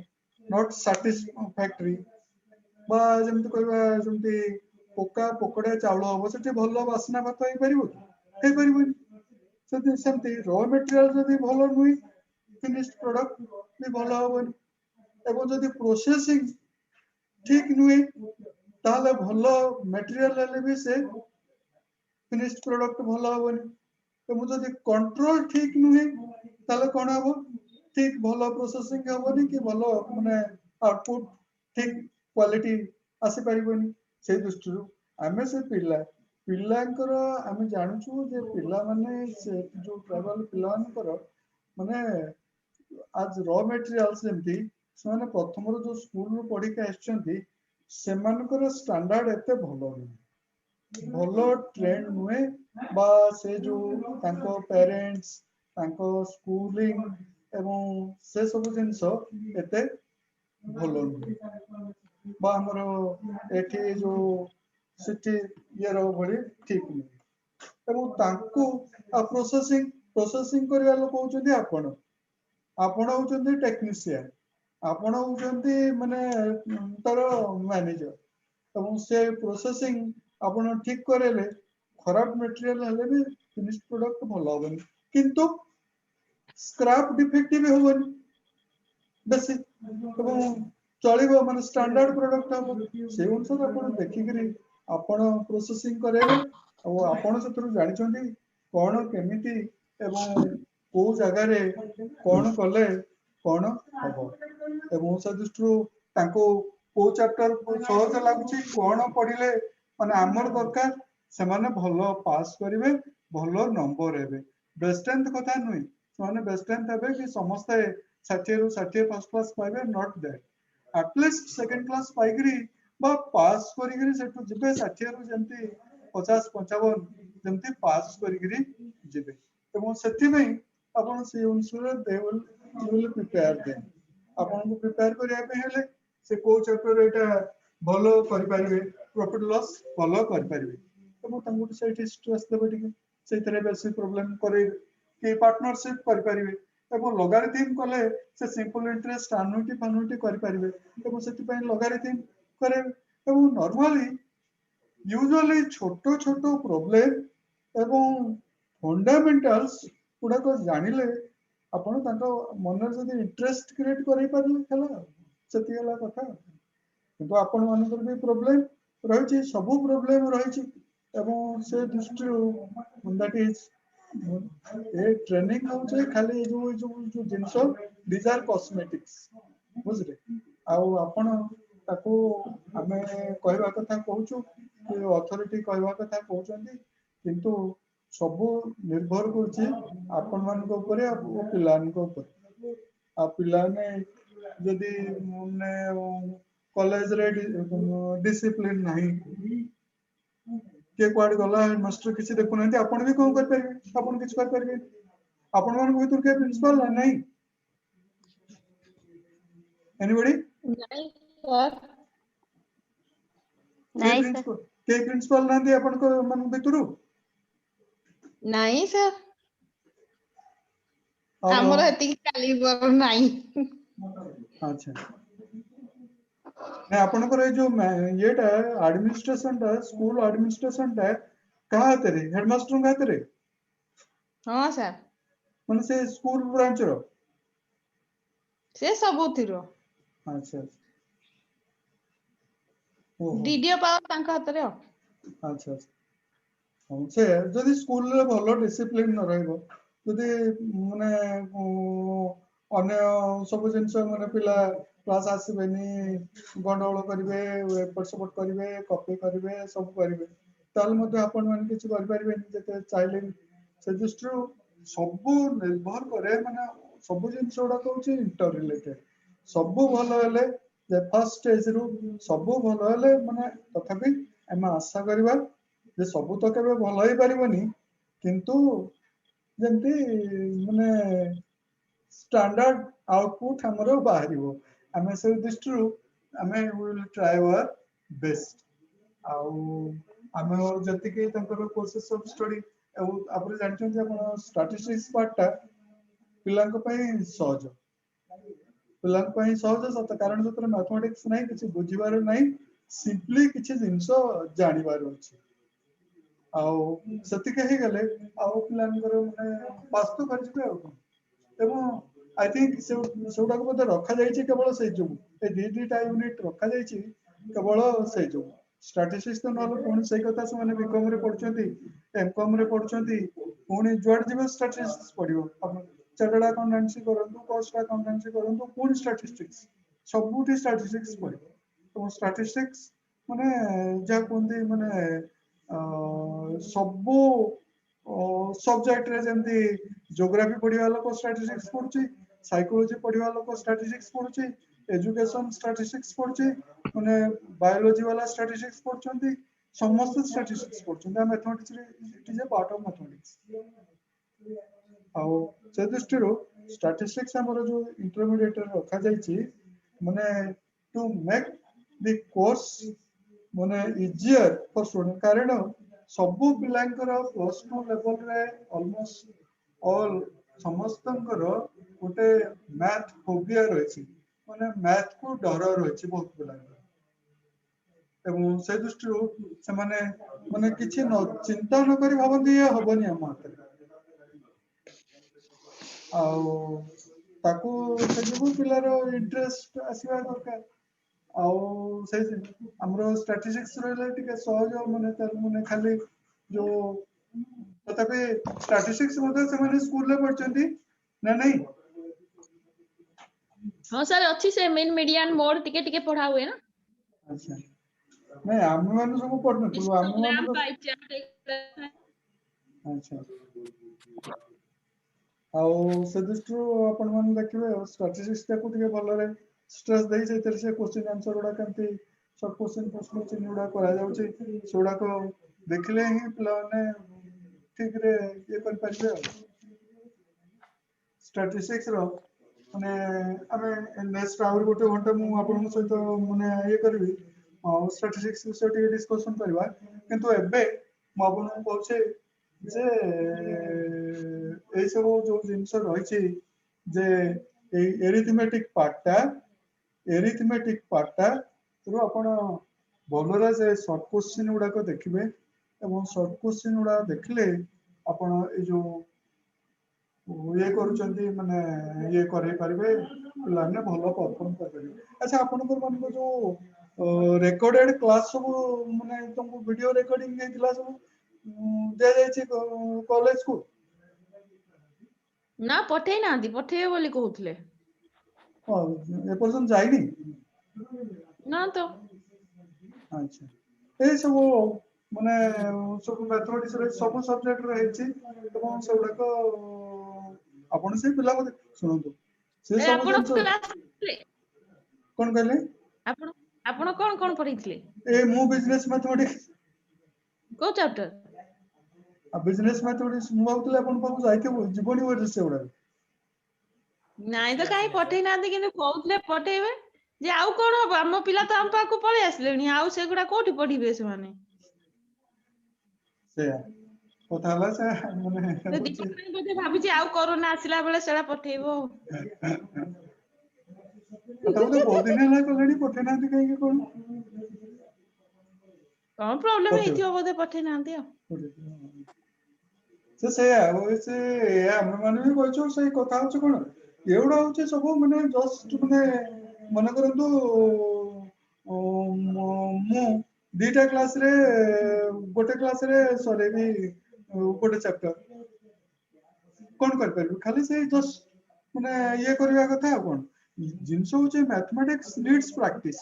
[SPEAKER 1] नॉट सैटिस्फैक्टरी बा जमते कहबा जमते पोका पोकड़ा चावल हो सेठी भलो वासना भात होई परिबो हे परिबो सेठी सेमते रॉ मटेरियल जदी भलो नुई फिनिश्ड प्रोडक्ट भी भलो होबनी एवं जदी प्रोसेसिंग ठीक नुई ताले भलो मटेरियल ले भी से फिनिश्ड प्रोडक्ट भलो होबनी एवं जदी कंट्रोल ठीक नुई ताले कोन हबो ठीक भलो प्रोसेसिंग होबनी कि भलो माने आउटपुट ठीक क्वालिटी आसी परिबनी से दृष्टि आमे से पिलांकर आमे जानछु जे पिला माने से जो ट्राइबल पिलांकर माने आज रॉ मटेरियल्स जेमती सेमाने प्रथम जो स्कूल रो पढी के आछंती सेमानकर स्टैंडर्ड एते भलो नहीं भलो ट्रेंड नुए बा से जो तांको पेरेंट्स तांको स्कूलिंग एवं से सब जिंस एते भलो नहीं बा हमरो एठी जो सिटी ये रो भली ठीक नहीं एवं तांको प्रोसेसिंग प्रोसेसिंग करवा लोक होउछन्ती आपण होउछन्ती टेक्नीशियन आपण होउछन्ती माने तार मैनेजर এবং से प्रोसेसिंग आपण ठीक करेले खराब मटेरियल हेले भी फिनिश प्रोडक्ट भलो होबनी किंतु स्क्रैप डिफेक्टिव होबनी बेसी এবং चलिबो माने स्टैंडर्ड प्रोडक्ट हम से अनुसार आपण देखिकरी आपण प्रोसेसिंग करेले और आपण सतरु जानि छन्ती कोन केमिति एवं को जगह रे कोन कले कोन हबो एवं से दृष्टिरु तांको को चैप्टर सहज लागुची कोन पढिले माने हमर दरकार से माने भलो पास करिवे भलो नंबर हेबे बेस्टेंथ कथा नुई माने बेस्टेंथ हेबे कि समस्त 60 रु 60 फर्स्ट क्लास पाइबे not that at least second class पाइकरी बा पास करिकरी सेटु जिबे 60 रु जेंती 50 55 जेंती पास करिकरी जिबे एवं सेति में आपण से अनुसार दे विल प्रिपेयर देम आपण को प्रिपेयर करिया पे हेले से को चैप्टर एटा भलो करि परिबे प्रॉफिट लॉस भलो करि परिबे तो मो तंगु सेठी स्ट्रेस देबे ठीक से तरह बेसी प्रॉब्लम करे कि पार्टनरशिप करि परिबे एवं लॉगरिथम कले से सिंपल इंटरेस्ट एन्युटी फन्युटी करि परिबे एवं सेति पय लॉगरिथम करे एवं नॉर्मली यूजुअली छोटो छोटो प्रॉब्लम एवं फंडामेंटल्स गुड़ा को जानिले आपण तांको मन जदी इंटरेस्ट क्रिएट करै परले खला सेति हला कथा किंतु आपण मानकर भी प्रॉब्लम रहिछि सब प्रॉब्लम रहिछि एवं से दृष्टि दैट इज ए ट्रेनिंग होचे खाली जो जिंस दीज आर कॉस्मेटिक्स बुझले आ आपण ताको हमें कहवा कथा कहूछु कि अथॉरिटी कहवा कथा कहउछन्ती किंतु सब निर्भर करछि आपण मान को ऊपर आ पिलान को ऊपर आ पिलाने यदि ने कॉलेज रे डिसिप्लिन नहीं के क्वाड गला मास्टर किसी देखु नहीं आपण भी कोन कर परबे आपण किछ कर परबे आपण मान को भीतर के प्रिंसिपल नहीं एनीबॉडी
[SPEAKER 8] नहीं सर
[SPEAKER 6] नहीं सर
[SPEAKER 1] के प्रिंसिपल ना दे आपण को मन भीतरु
[SPEAKER 8] नहीं सर
[SPEAKER 1] और
[SPEAKER 8] हमर एति कैलिबर नहीं
[SPEAKER 1] अच्छा नहीं आपण को जो येटा एडमिनिस्ट्रेशन टा स्कूल एडमिनिस्ट्रेशन टा कहा तेरे हेडमास्टर का तेरे
[SPEAKER 8] हां सर
[SPEAKER 1] माने से स्कूल ब्रांच रो
[SPEAKER 8] से सबुथिरो
[SPEAKER 1] अच्छा
[SPEAKER 8] डीडीओ पावर तांका हातरे हो
[SPEAKER 1] अच्छा से जदि स्कूल रे भलो डिसिप्लिन न रहइबो जदि माने अन्य सब जिंस माने पिला क्लास आसीबेनी गंडगोल करिवे एपट सपोर्ट करिवे कॉपी करिवे सब करिवे ताल मध्ये आपण माने किछ कर परिबेनी जते चाइले से दृष्टिरु सब निर्भर करे माने सब जिंस ओडा कहउची इंटर रिलेटेड सब भलो हेले जे फर्स्ट स्टेज रु सब भलो हेले माने तथापि हम आशा करबा जे सब तो केबे भलो ही परिबनी किंतु जेंती माने स्टैंडर्ड आउटपुट हमरो बाहरिबो हमें से दृष्टिरु हमें विल ट्राई आवर बेस्ट आउ हमें और जति के तंकर कोर्सेस ऑफ स्टडी आपरे जानछन जे अपन स्टैटिस्टिक्स पार्ट टा पिलांक पई सहज पिलांक पई सहज सत कारण सतर मैथमेटिक्स नहीं किछ बुझिबार नहीं सिंपली किछ जिंस जानिबार अछि आउ सति कहि गले आउ पिलांकर माने पास तो करजबे आ एवं आई थिंक सेउडा को बते रखा जायछि केवल से जो ए डी यूनिट रखा जायछि केवल से जो स्टैटिस्टिक्स तो नल कोन सही कथा से माने बीकॉम रे पढछंती एमकॉम रे पढछंती कोन जुआड जिवे स्टैटिस्टिक्स पढिबो अपन चार्टर्ड अकाउंटेंसी करंतु कॉस्ट अकाउंटेंसी करंतु कोन स्टैटिस्टिक्स सबुठी स्टैटिस्टिक्स पढिबो तो स्टैटिस्टिक्स माने जा कोंदी माने सबो सब्जेक्ट रे जेंती ज्योग्राफी पढिवा लोक स्टैटिस्टिक्स पढुची साइकोलॉजी पढिवा लोक स्टैटिस्टिक्स पढुची एजुकेशन स्टैटिस्टिक्स पढुची माने बायोलॉजी वाला स्टैटिस्टिक्स पढछंती समस्त स्टैटिस्टिक्स पढछंती mathematics it is a part of mathematics आउ से दृष्टिरो स्टैटिस्टिक्स हमर जो इंटरमीडिएट रखा जायछि माने टू मेक द कोर्स माने इजियर फॉर स्टूडेंट कारण सब पिलांकर +2 लेवल रे ऑलमोस्ट ऑल समस्तंकर गोटे मैथ फोबिया रही माने मैथ को डर रही बहुत पिला से दृष्टि से माने माने किछि न चिंता न करी भाबंती ये हबनी हम हाथ आउ ताकू से जो पिलार इंटरेस्ट आसीबा दरकार आउ से हमरो स्टैटिस्टिक्स रहले टिके सहज माने तर माने खाली जो तथापि स्टैटिस्टिक्स मध्ये से माने स्कूल ले पढ़चंती ना नहीं
[SPEAKER 3] हाँ सर अच्छी से मेन मीडियन मोड टिके पढ़ा हुए ना
[SPEAKER 1] अच्छा नहीं हम माने सब पढ़ने तो हम माने तो
[SPEAKER 3] बाय चार्ट
[SPEAKER 1] अच्छा आउ से दृष्टि आपण माने देखिबे स्टैटिस्टिक्स को टिके भलरे स्ट्रेस देई से तरह से क्वेश्चन आंसर उडा केमती सब क्वेश्चन प्रश्न चिन्ह उडा करा जाउची सोडा को देखले ही पिला माने ठीक रे ये कर पाइबे स्टैटिस्टिक्स रो माने आमे नेक्स्ट आवर गोटे घंटा मु आपन सहित माने ये करबी स्टैटिस्टिक्स विषय टिके डिस्कशन करबा किंतु एबे मु आपन कहूचे जे ए सब जो जिंस रही जे एरिथमेटिक पार्टा तो आपण भलरे से शॉर्ट क्वेश्चन गुडा को देखिबे एवं शॉर्ट क्वेश्चन गुडा देखले आपण ए जो ये करूचंती माने ये करे परिबे पिलाने भलो परफॉर्म कर परिबे अच्छा आपण को मन को जो रिकॉर्डेड क्लास सब माने तुमको वीडियो रिकॉर्डिंग देथिला सब दे जाय छी कॉलेज को
[SPEAKER 3] ना पठे ना दी पठे बोली कहउथले
[SPEAKER 1] हां ए पर्सन जाइनी
[SPEAKER 3] ना तो
[SPEAKER 1] अच्छा ए सब माने सब मैथमेटिक्स रे सब सब्जेक्ट रे हेछि एवं सेउडा को आपण से पिला को सुनंतु से सब
[SPEAKER 3] आपण
[SPEAKER 1] जन
[SPEAKER 3] क्लास
[SPEAKER 1] कोन कहले
[SPEAKER 3] आपण आपण कोन पढिथले
[SPEAKER 1] ए मु बिजनेस मैथमेटिक्स
[SPEAKER 3] को चैप्टर
[SPEAKER 1] आ बिजनेस मैथमेटिक्स मु भाबुतले आपण पाखु जाय के जीवनी वर सेउडा
[SPEAKER 3] नाइ तो काई पठे ना दी किंतु कहउथले पठेबे जे आउ कोन हो हम पिला तो हम पाखु पळे आसलेनी आउ सेगुडा कोठी पढिबे से माने
[SPEAKER 1] से कथा हला से माने
[SPEAKER 3] तो दीपक बोधे भाबी आउ कोरोना आसिला बेले सेडा पठेइबो
[SPEAKER 1] कथा तो बहुत दिन हला कलेडी पठे ना दी कहीं कोन
[SPEAKER 3] कौन प्रॉब्लम हेथियो बोधे पठे ना दियो
[SPEAKER 1] से हम माने भी कहछो सही कथा होछ कोन एउडा होछ सब माने जस्ट माने मन करंतु मु दीटा क्लास रे गोटे क्लास रे सरे भी गोटे चैप्टर कोन कर परबे खाली से जस्ट माने ये करबा कथा कोन जिंस होछ मैथमेटिक्स नीड्स प्रैक्टिस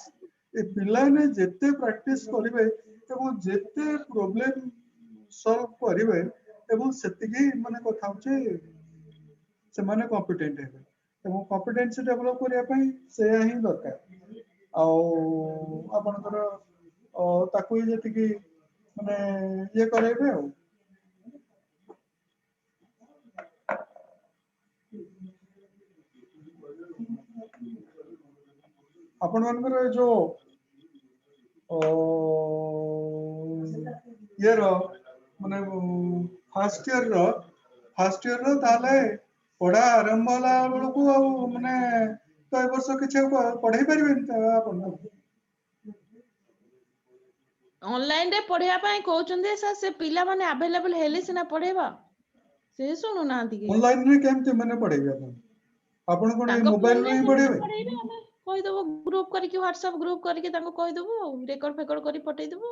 [SPEAKER 1] ए पिला ने जेते प्रैक्टिस करिवे एवं जेते प्रॉब्लम सॉल्व करिवे एवं सेतिकी माने कथा होचे से माने कॉम्पिटेंट हेबे एवं कॉम्पिटेंसी डेवलप करिया पई से ही दरकार आ आपनकर ताकू जेतिकी माने ये करेबे आ आपण मानकर जो ये रो माने फर्स्ट ईयर रो ताले पढ़ा आरंभ होला बेलकू आ माने तो ए वर्ष किछ पढ़ाई परिबे आपण
[SPEAKER 3] ऑनलाइन रे पढिया पई कहउचंदे से पिला माने अवेलेबल हेले सिना पढेबा से सुनु ना दी
[SPEAKER 1] ऑनलाइन रे केमते माने पढ़ेबे आपण कोन मोबाइल रे पढ़ेबे
[SPEAKER 3] कहि देबो ग्रुप करके व्हाट्सएप ग्रुप करके तांको कहि देबो रिकॉर्ड फेकॉर्ड करी पठै देबो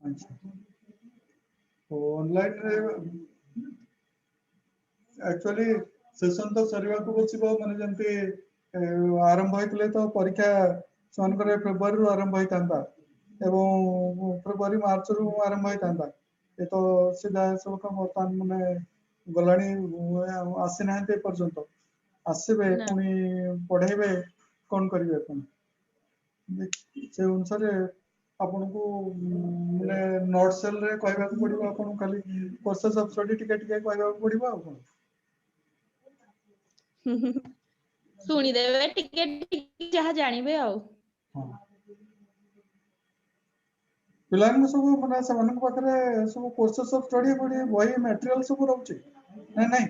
[SPEAKER 1] अच्छा ऑनलाइन रे एक्चुअली सेशन तो सरिवा को बचिबो माने जंते आरंभ होइतले तो परीक्षा सनकरे फेब्रुआरी रो आरंभ होइतांता एवं फेब्रुआरी मार्च रो आरंभ होइतांता ए तो सीधा सब काम तान माने गलाणी आसी नाते पर्यंत आसीबे पुनी पढेबे कोन करिवे अपन से अनुसार आपन को माने नोट सेल रे कहबा को पड़िबो आपन खाली प्रोसेस ऑफ स्टडी टिके टिके कहबा को पड़िबो आपन
[SPEAKER 3] सुनी देबे टिके टिके जहा जानिबे आ
[SPEAKER 1] हां पिलान सब माने समान पाखरे सब कोर्सेस ऑफ स्टडी बडी वही मटेरियल सब रहउची नहीं नहीं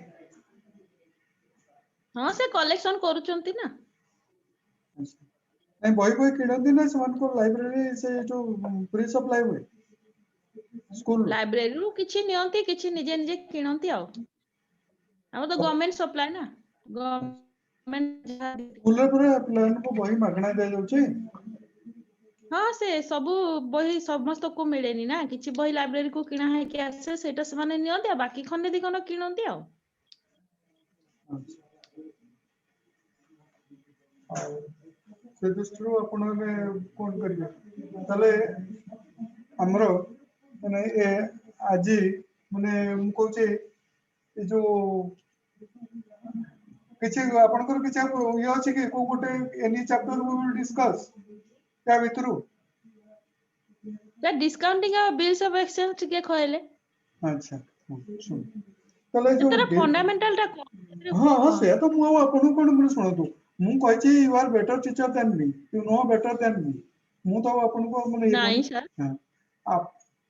[SPEAKER 3] हाँ से कलेक्शन करूचंती ना
[SPEAKER 1] नहीं बही किणती ना समान को लाइब्रेरी से जो फ्री सप्लाई हुए स्कूल
[SPEAKER 3] लाइब्रेरी रू किछि नियंती किछि निजे निजे किणंती आ हम तो गवर्नमेंट सप्लाई ना गवर्नमेंट
[SPEAKER 1] स्कूल पूरा पिलान को बही मागଣା दे जाउची
[SPEAKER 3] हाँ से सबू बही समस्त को मिलेनी ना किछि बही लाइब्रेरी को किना है कि आसे सेटा से माने नियंती आ बाकी खने दी कोन किणंती आ
[SPEAKER 1] से दृष्टि आपण ने कोन करिवे तले हमरो माने ए आज माने हम कहूचे ए जो किछि आपनकर किछि ये अछि कि को गोटे any chapter we will discuss त्या भितरु
[SPEAKER 3] the discounting of bills of exchange के कहले
[SPEAKER 1] अच्छा सुन तले जो
[SPEAKER 3] तेरा फंडामेंटल टा
[SPEAKER 1] हां से तो मु आपन कोन मन सुनतु मु कहछि you are better teacher than me you know better than me मु तो आपन को माने
[SPEAKER 3] नहीं सर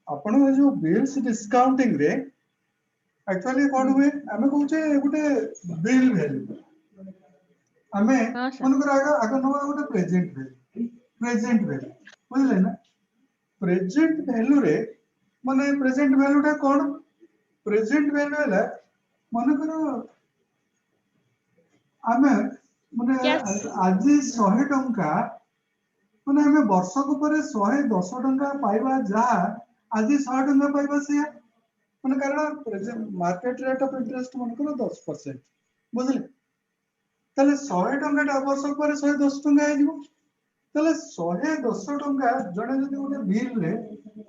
[SPEAKER 1] आपण जो बिल्स डिस्काउंटिंग रे एक्चुअली कोन हुए हमें कहूचे गुटे बिल वैल्यू हमें मन कर आगे आगे नवा गुटे प्रेजेंट वैल्यू बुझले ना प्रेजेंट वैल्यू रे माने प्रेजेंट वैल्यू टा कोन प्रेजेंट वैल्यू है मन करो हमें माने आज 100 टंका माने हमें वर्ष को परे 110 टंका पाइबा जा आज 100 टंका पाइबा से माने कारण present market rate of interest मन करो 10% बुझले तले 100 टंका वर्ष पर 110 टंका आ जीवो तले 110 टंका जने जदी ओने बिल रे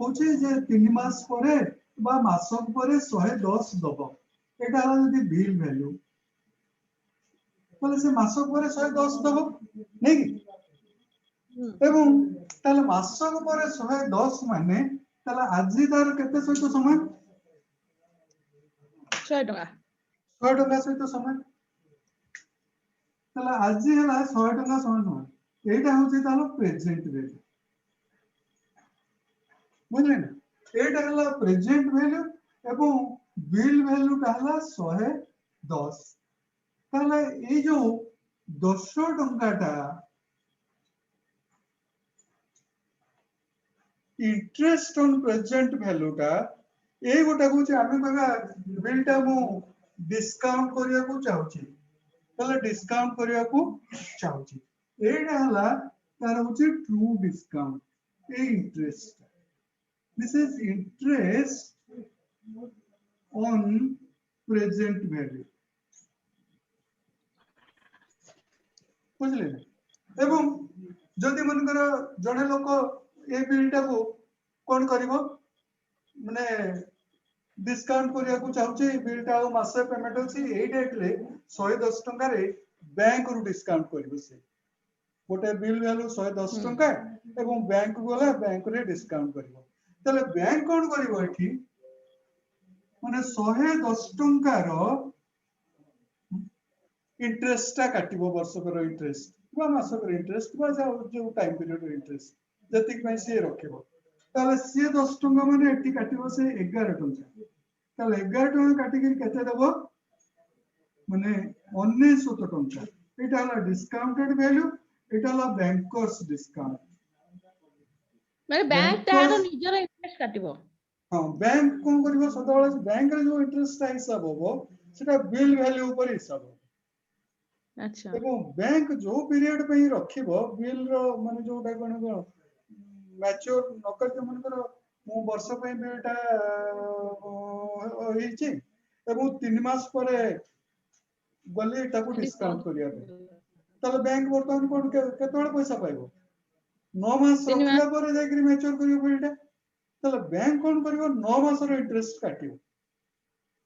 [SPEAKER 1] कोची जे 3 मास परे बा मासक परे 110 दबो एटा हला जदी बिल वैल्यू तले से मासक परे 110 दबो नै कि एवं तले मासक परे 110 माने तले आजि तार केते सहित समान
[SPEAKER 3] 100 टका
[SPEAKER 1] 100 टका सहित समान तले आजि हला 100 टका समान एटा होची तालो प्रेजेंट वैल्यू बुझले ना एटा हला प्रेजेंट वैल्यू एवं बिल वैल्यू ता हला 110 ताले ए जो 200 टंका टा इंटरेस्ट ऑन प्रेजेंट वैल्यू टा ए गोटा को आमे कहबा बिल टा मु डिस्काउंट करिया को चाहूची तले डिस्काउंट करिया को चाहूची एटा हला तार होची true discount A interest this is interest on present value बुझले एवं जदि मन कर जड़े लोक ए बिल टा को कोन करिवो माने डिस्काउंट करिया को चाहूची बिल टा मासे पेमेंट होची ए डेट रे 110 टंका रे बैंक रु डिस्काउंट करिवो से गोटे बिल वैल्यू 110 टंका एवं बैंक को गला बैंक रे डिस्काउंट करिवो तले बैंक कोन करिवो एठी माने 110 टंका रो इंटरेस्ट टा काटिबो वर्षकर इंटरेस्ट बा मासकर इंटरेस्ट बा जो टाइम पीरियड इंटरेस्ट जतिक पई से रखिबो ताले से 10 टंका माने एठी काटिबो से 11 टंका ताले 11 टंका काटि के केते देबो माने 1900 टंका एटा हला डिस्काउंटेड वैल्यू एटा हला बैंकर्स डिस्काउंट
[SPEAKER 3] माने बैंक तार निजर इंटरेस्ट काटिबो
[SPEAKER 1] हां बैंक कोन करिवो सदाळे बैंक रे जो इंटरेस्ट हिसाब होबो सेटा बिल वैल्यू ऊपर हिसाब हो
[SPEAKER 3] अच्छा
[SPEAKER 1] एवं बैंक जो पीरियड पे रखिबो बिल रो माने जोटा कोन मैच्योर नकर के मन करो मु वर्ष पे बिलटा होईची एवं 3 मास परे गले ताको डिस्काउंट करिया तले बैंक वर्तमान कोन केतोळ पैसा पाइबो 9 मास रखला परे जाकरी मैच्योर करियो बिलटा तले बैंक कोन करिवो 9 मास रो इंटरेस्ट काटियो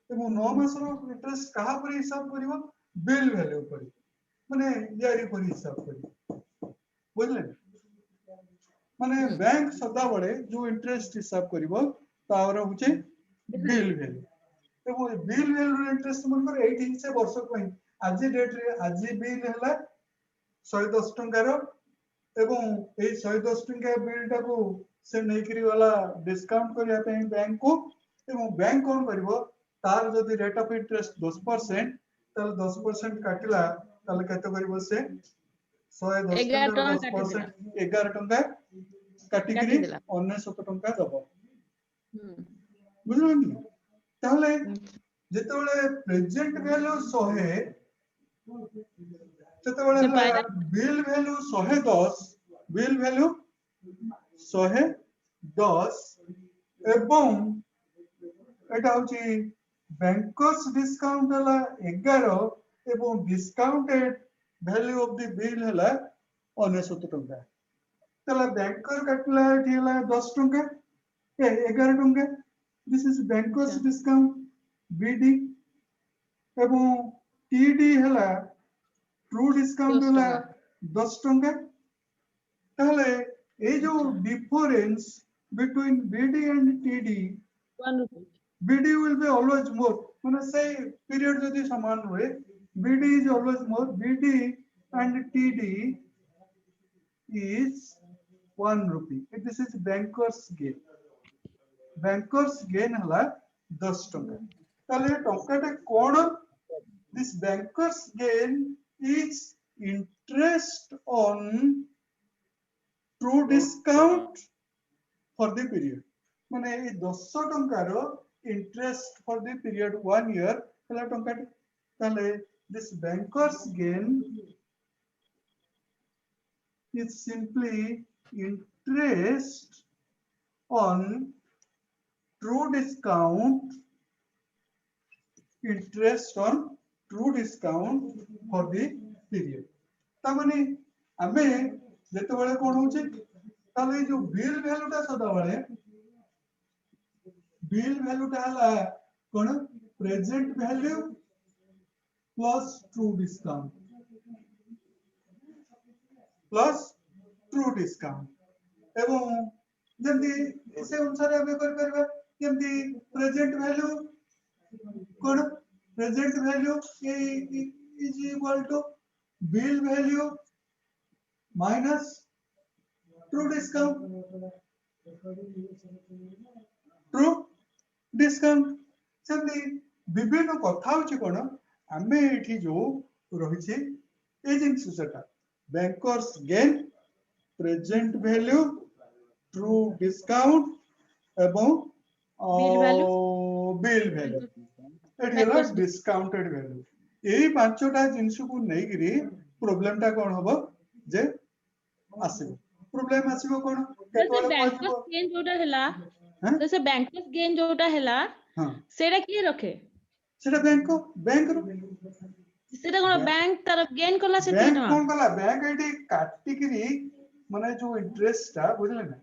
[SPEAKER 1] एवं 9 मास रो इंटरेस्ट कहा पर हिसाब करिवो बिल वैल्यू पर माने यारी पर हिसाब करिवो बुझले माने बैंक सदा बळे जो इंटरेस्ट हिसाब करिवो तावर होचे बिल वैल्यू एवं बिल वैल्यू इंटरेस्ट मन कर 8 से वर्ष पई आज डेट रे आज बिल हला 110 टंका रो एवं ए 110 टंका बिल टा को से नेकरी वाला डिस्काउंट करिया पे बैंक को एवं बैंक कोन करिवो तार जदि रेट ऑफ इंटरेस्ट 10% ताल 10% काटिला ताल केते करिवो से 110
[SPEAKER 3] 11
[SPEAKER 1] टका
[SPEAKER 3] टका
[SPEAKER 1] 10% 11 टका काटिकरी
[SPEAKER 3] काटिदेला।
[SPEAKER 1] 99 टका दबो
[SPEAKER 3] हम्म
[SPEAKER 1] बुझलनि ताहले जेतेबेले प्रेजेंट वैल्यू 100 सेतेबेले
[SPEAKER 3] से पाइला
[SPEAKER 1] बिल वैल्यू 110 बिल वैल्यू 110 एवं एटा होची बैंकर्स डिस्काउंट हला 11 एवं discounted value of the bill हला 99 टका तला बैंकर काटला एठी हला 10 टका 11 टका this is bankers discount BD एवं टीडी हला ट्रू डिस्काउंट
[SPEAKER 3] 10
[SPEAKER 1] हला
[SPEAKER 3] टका
[SPEAKER 1] 10 टका ताहले ए जो difference between BD and TD
[SPEAKER 3] 1 rupee
[SPEAKER 1] BD will be always more. When I say period जदि समान हुए, BD is always more. BD and TD is 1 rupee. This is banker's gain. Banker's gain हला 10 टका. ताले टका टे कोण? This banker's gain is interest on true discount for the period. माने ए 10 टंकार interest for the period 1 year hela टंका ताले this banker's gain is simply interest on true discount for the period ता माने आमे जेते बेले कोन होचे ताले जो बिल वैल्यू ता सदा बेले बिल वैल्यू टा हला कोन present value plus true discount एवं जल्दी से अनुसार हमें कर करबा जल्दी प्रेजेंट वैल्यू कोन present value is equal to bill value minus true discount सेमती विभिन्न कथा होची कोन आमे एठी जो रहिछि ए जिंस सेटा bankers gain present value true discount एवं बिल वैल्यू एठी हला डिस्काउंटेड वैल्यू एही पांचटा जिंस को नै गिरी प्रॉब्लम टा कोन होबो जे आसीबो प्रॉब्लम आसीबो कोन
[SPEAKER 3] बैंकर्स गेन जोटा हला तो से बैंकर्स गेन जोटा हला
[SPEAKER 1] हां
[SPEAKER 3] सेटा किए रखे
[SPEAKER 1] सेटा बैंक रो
[SPEAKER 3] सेटा कोन बैंक तार गेन करला से
[SPEAKER 1] बैंक
[SPEAKER 3] ना
[SPEAKER 1] कोन कला बैंक एटी काटिकरी माने जो इंटरेस्ट ता बुझले ना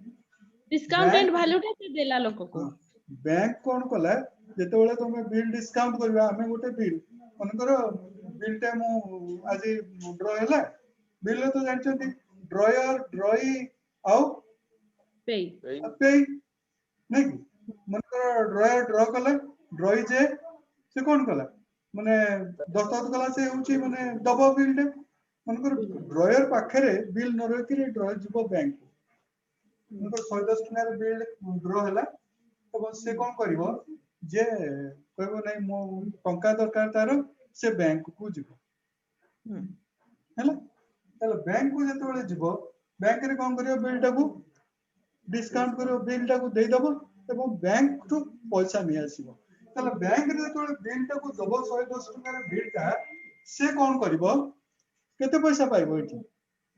[SPEAKER 3] डिस्काउंटेड वैल्यू टा से देला लोक को
[SPEAKER 1] बैंक कोन कला जेते बेले तुमे बिल डिस्काउंट करबा हमें गोटे बिल मन करो बिल टा मु आज ड्रॉ हैला बिल तो जानछथि ड्रॉयर ड्रॉई आउ
[SPEAKER 3] पे
[SPEAKER 1] नहीं मन करो ड्रॉयर ड्रॉ कला ड्रॉई जे से कोन कला माने दस्तखत कला से होची माने दबो बिल टे मन करो ड्रॉयर पाखरे बिल न रखि रे ड्रॉ जीवो बैंक मन करो 110 टका रे बिल ड्रॉ हैला तब से कोन करिवो जे कहबो नै मो टंका दरकार तारो से बैंक को जीवो हैला तले बैंक को जते बेले जीवो बैंक रे कोन करियो बिल टाकू डिस्काउंट करियो बिल टाकू दे दबो एवं बैंक टू पैसा नि आसीबो तले बैंक रे तो बिल टाकू दबो 110 टका रे बिल टा से कोन करिवो केते पैसा पाइबो एठी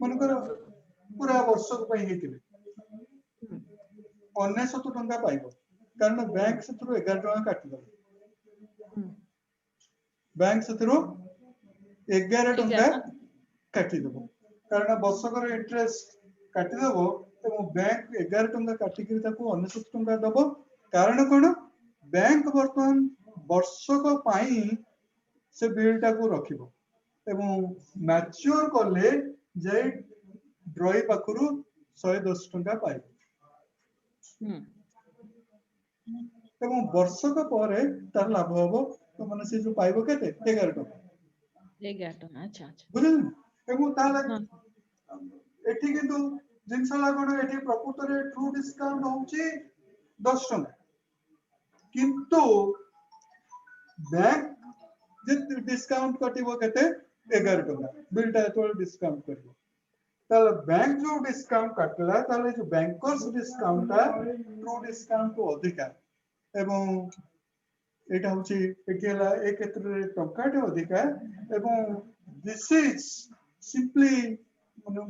[SPEAKER 1] मन करो पूरा वर्ष पई हेतिले 99 टका पाइबो कारण बैंक सेथरो 11 टका काटि दबो बैंक सेथरो 11 टका काटि दबो कारण वर्षकर इंटरेस्ट काटि दबो एवं बैंक 11 टका काटि कि ताको 99 टका दबो कारण कोन बैंक वर्तमान वर्षक पाई से बिल टाको रखिबो एवं मैच्योर करले जे ड्रॉई पाखरु 110 टका पाइबो एवं वर्षक परे तार लाभ होबो तो माने से जो पाइबो केते 11 टका
[SPEAKER 3] अच्छा अच्छा
[SPEAKER 1] बुझल एवं ताले एठी किंतु जिनसला कोन एठी प्रकृत रे ट्रू डिस्काउंट होउची 10 टंका किंतु बैंक जे डिस्काउंट कटिबो केते 11 टंका बिलटा तो डिस्काउंट करिवो ताले बैंक जो डिस्काउंट काटला ताले जो बैंकर्स डिस्काउंट ता ट्रू डिस्काउंट को अधिका एवं एटा होची एकेला एक क्षेत्र टंकाटे अधिका एवं दिस इज सिंपली माने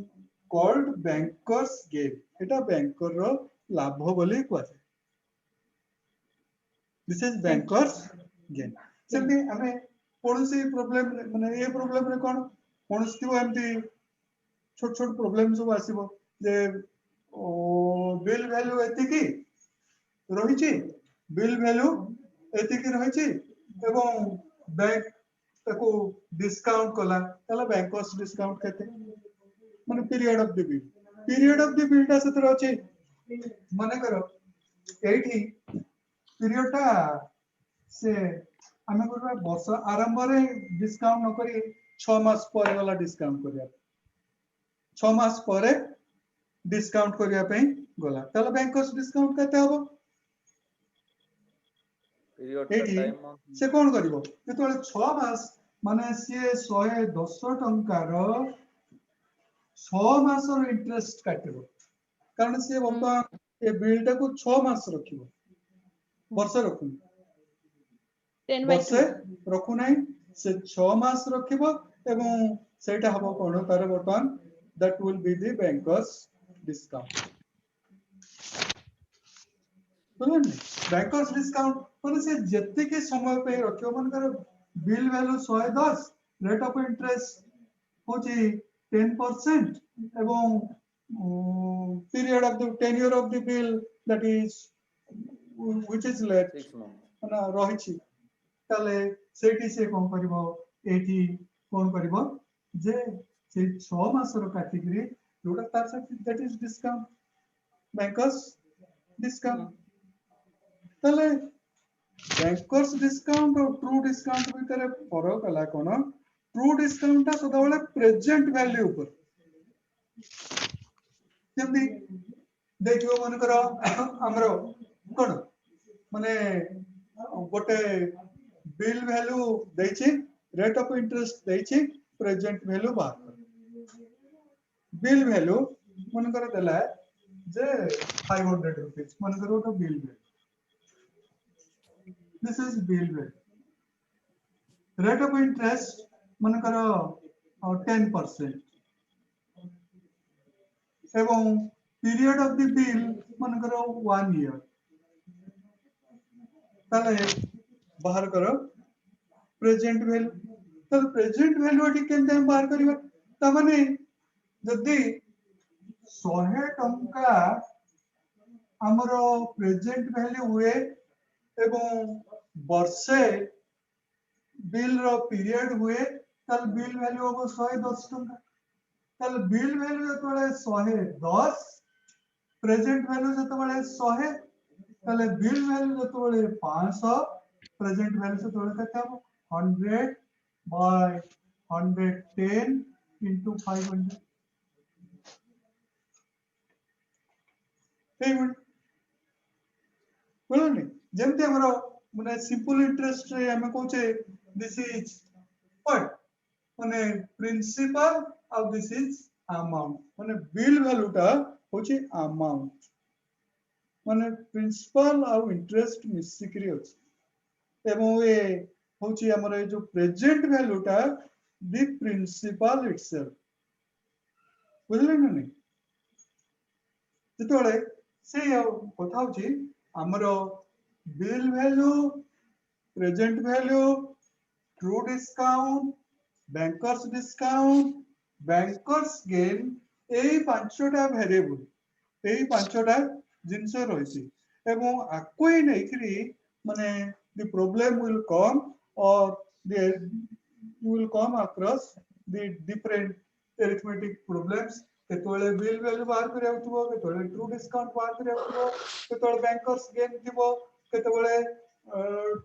[SPEAKER 1] कॉल्ड बैंकर्स गेन एटा बैंकर रो लाभ बोली कहै दिस इज बैंकर्स गेन सेमती हमें कोनसी प्रॉब्लम माने ये प्रॉब्लम रे कोन कोनसी तो एमती छोट छोट प्रॉब्लम सब आसीबो जे बिल वैल्यू एतिकी रहिछि बिल वैल्यू एतिकी रहिछि एवं बैंक ताको डिस्काउंट कला तला बैंकर्स डिस्काउंट केते माने पीरियड ऑफ द बिल ता सतर अछि माने करो एठी पीरियड ता से हमें कोबा वर्ष आरंभ रे डिस्काउंट न करी 6 मास पर वाला डिस्काउंट करिया 6 मास पर डिस्काउंट करिया पे गला तला बैंकर्स डिस्काउंट केते हबो
[SPEAKER 9] पीरियड
[SPEAKER 1] एठी
[SPEAKER 9] टाइम
[SPEAKER 1] से कोन करिवो जेतोले 6 मास माने से 110 टंकार 6 मास रो इंटरेस्ट काटिबो कारण से वर्तमान ए बिल टा को 6 मास रखिबो वर्ष रखु
[SPEAKER 3] 10 by 2
[SPEAKER 1] वर्ष रखु नै से 6 मास रखिबो एवं सेटा हबो कोन तार वर्तमान that will be the bankers discount बोलन bankers discount माने से जत्ते के समय पे रखियो मन कर bill value 110 rate of interest होची 10% एवं period of the tenure of the bill that is which is late
[SPEAKER 9] 6 months
[SPEAKER 1] ना रहिछि ताले सेठी से कोन करबो एठी कोन करबो जे से 6 मास रो कैटेगरी जोटा तार say that is discount bankers discount ताले बैंकर्स डिस्काउंट और ट्रू डिस्काउंट भीतर फरक हला कोन ट्रू डिस्काउंट ता सदाबले प्रेजेंट वैल्यू ऊपर जल्दी देखियो मन करो हमरो कोन माने गोटे बिल वैल्यू दैछि रेट ऑफ इंटरेस्ट दैछि प्रेजेंट वैल्यू बात बिल वैल्यू मन कर देला जे 500 रुपीस मन करो तो bill value this is bill value rate of interest मन करो 10% एवं पीरियड ऑफ द बिल मन करो 1 ईयर ताले बाहर करो प्रेजेंट वैल्यू तो प्रेजेंट वैल्यू एटी केनते हम बाहर करिवा त माने जदी 100 टंका हमरो प्रेजेंट वैल्यू हुए एवं वर्षे बिल रो पीरियड हुए तल बिल वैल्यू हो 110 टंका तल बिल वैल्यू जतबे 110 प्रेजेंट वैल्यू जतबे 100 तले बिल वैल्यू जतबे 500 प्रेजेंट वैल्यू जतबे कते हो 100 by 110 into 500 payment बोलनी जेमते हमरो माने सिंपल इंटरेस्ट रे हमें कोचे दिस इज व्हाट माने principle of this is amount माने बिल वैल्यू टा होची अमाउंट माने प्रिंसिपल और इंटरेस्ट मिसिकरी अछि एवं ए होची हमर जो प्रेजेंट वैल्यू टा द प्रिंसिपल इटसेल्फ बुझले ना नहीं जेतोले से कथा होची हमर bill value present value true discount bankers gain एई पांचटा वेरिएबल एई पांचटा जिंस रहिसी एवं आकोई नै करी माने the problem will come or you will come across the different arithmetic problems केतोले बिल वैल्यू बाहर करे आउथबो केतोले ट्रू डिस्काउंट बाहर करे आउथबो केतोले बैंकर्स गेन थिबो केतोले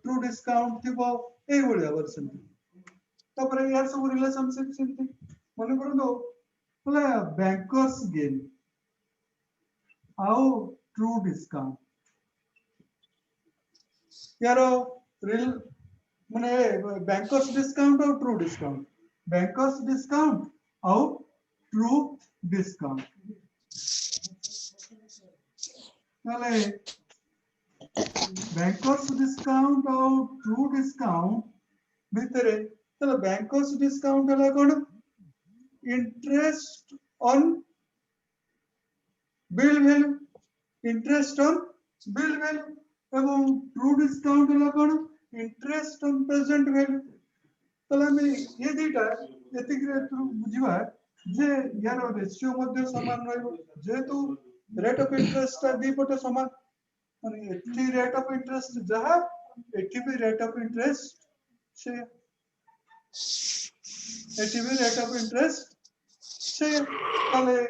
[SPEAKER 1] ट्रू डिस्काउंट थिबो एई भलिया वर्सन तपर यार सब रिलेशनशिप सिंती मन करदो बोले bankers gain how true discount यार रियल माने बैंकर्स डिस्काउंट और ट्रू डिस्काउंट बैंकर्स डिस्काउंट और ट्रू डिस्काउंट नाले बैंकर्स डिस्काउंट और ट्रू डिस्काउंट भितरे तले बैंकर्स डिस्काउंट हला कोन interest on bill value interest on bill value एवं ट्रू डिस्काउंट हला कोन इंटरेस्ट ऑन प्रेजेंट वैल्यू तले में ये दीटा एतिक रे बुझिबा जे यार रेशियो मध्ये समान रहबो जेतु रेट ऑफ इंटरेस्ट दी पटे समान माने एथि रेट ऑफ इंटरेस्ट जहा एथि भी रेट ऑफ इंटरेस्ट से एथि भी रेट ऑफ इंटरेस्ट से तले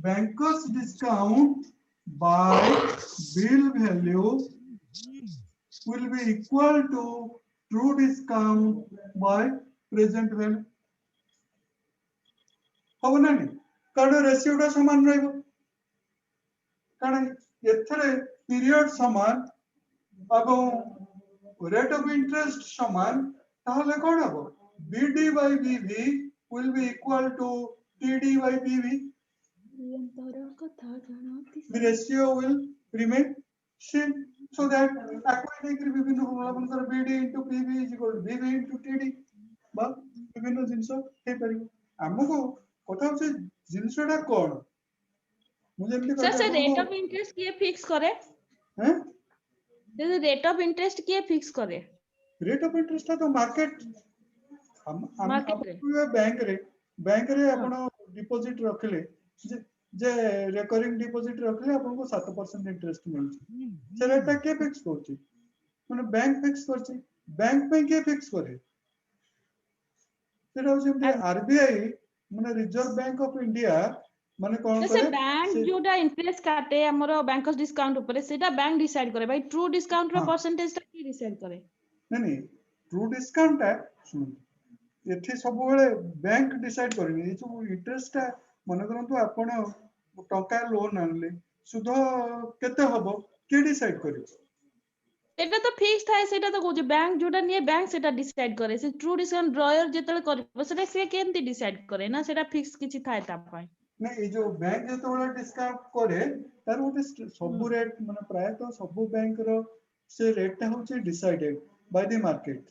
[SPEAKER 1] bankers discount bye bill value will be equal to true discount by present value हो ना नहीं कारण रेशियो टा समान रहबो कारण एथरे पीरियड समान अब रेट ऑफ इंटरेस्ट समान ताहले कोन हबो BD by BV will be equal to TD by BV the ratio will remain same so that according to विभिन्न formula BD into PV is equal to BV into TD बा विभिन्न जिंस हे परिबो हमको कथा होचे जिंसटा कोन मुझे एमती
[SPEAKER 3] सर से रेट ऑफ इंटरेस्ट किए फिक्स करे
[SPEAKER 1] हैं
[SPEAKER 3] जैसे रेट ऑफ इंटरेस्ट किए फिक्स करे
[SPEAKER 1] रेट ऑफ इंटरेस्ट तो मार्केट हम
[SPEAKER 3] Market रे।
[SPEAKER 1] बैंक रे आपण डिपॉजिट रखले जे रिकरिंग डिपॉजिट रखले आपन को 7% इंटरेस्ट मिलछि से रेट के फिक्स करछि माने बैंक फिक्स करछि बैंक पे के फिक्स करे सेटा होछि आरबीआई माने रिजर्व बैंक ऑफ इंडिया माने कोन
[SPEAKER 3] जैसे
[SPEAKER 1] करे
[SPEAKER 3] बैंक जोटा इंटरेस्ट काटे हमरो बैंकर्स डिस्काउंट ऊपर सेटा बैंक डिसाइड करे भाई ट्रू डिस्काउंट रो
[SPEAKER 1] हाँ।
[SPEAKER 3] परसेंटेज ता की डिसाइड करे
[SPEAKER 1] नहीं ट्रू डिस्काउंट है सुन एठी सब बेले बैंक डिसाइड करनी ए सब इंटरेस्ट ता मन करंतु आपण टका लोन आनले सुध केते हबो के डिसाइड करियो
[SPEAKER 3] सेटा तो फिक्स थाए सेटा तो कोजे बैंक जोटा निये बैंक सेटा डिसाइड करे से ट्रू डिस्काउंट ड्रॉयर जेतले करबो सेटा से केंती डिसाइड करे ना सेटा फिक्स किछि थाए ता पाए
[SPEAKER 1] नहीं जो बैंक जो डिस्काउंट करे तार गोटे सब रेट माने प्राय तो सब बैंक रो से रेट ता होचे डिसाइडेड बाय द मार्केट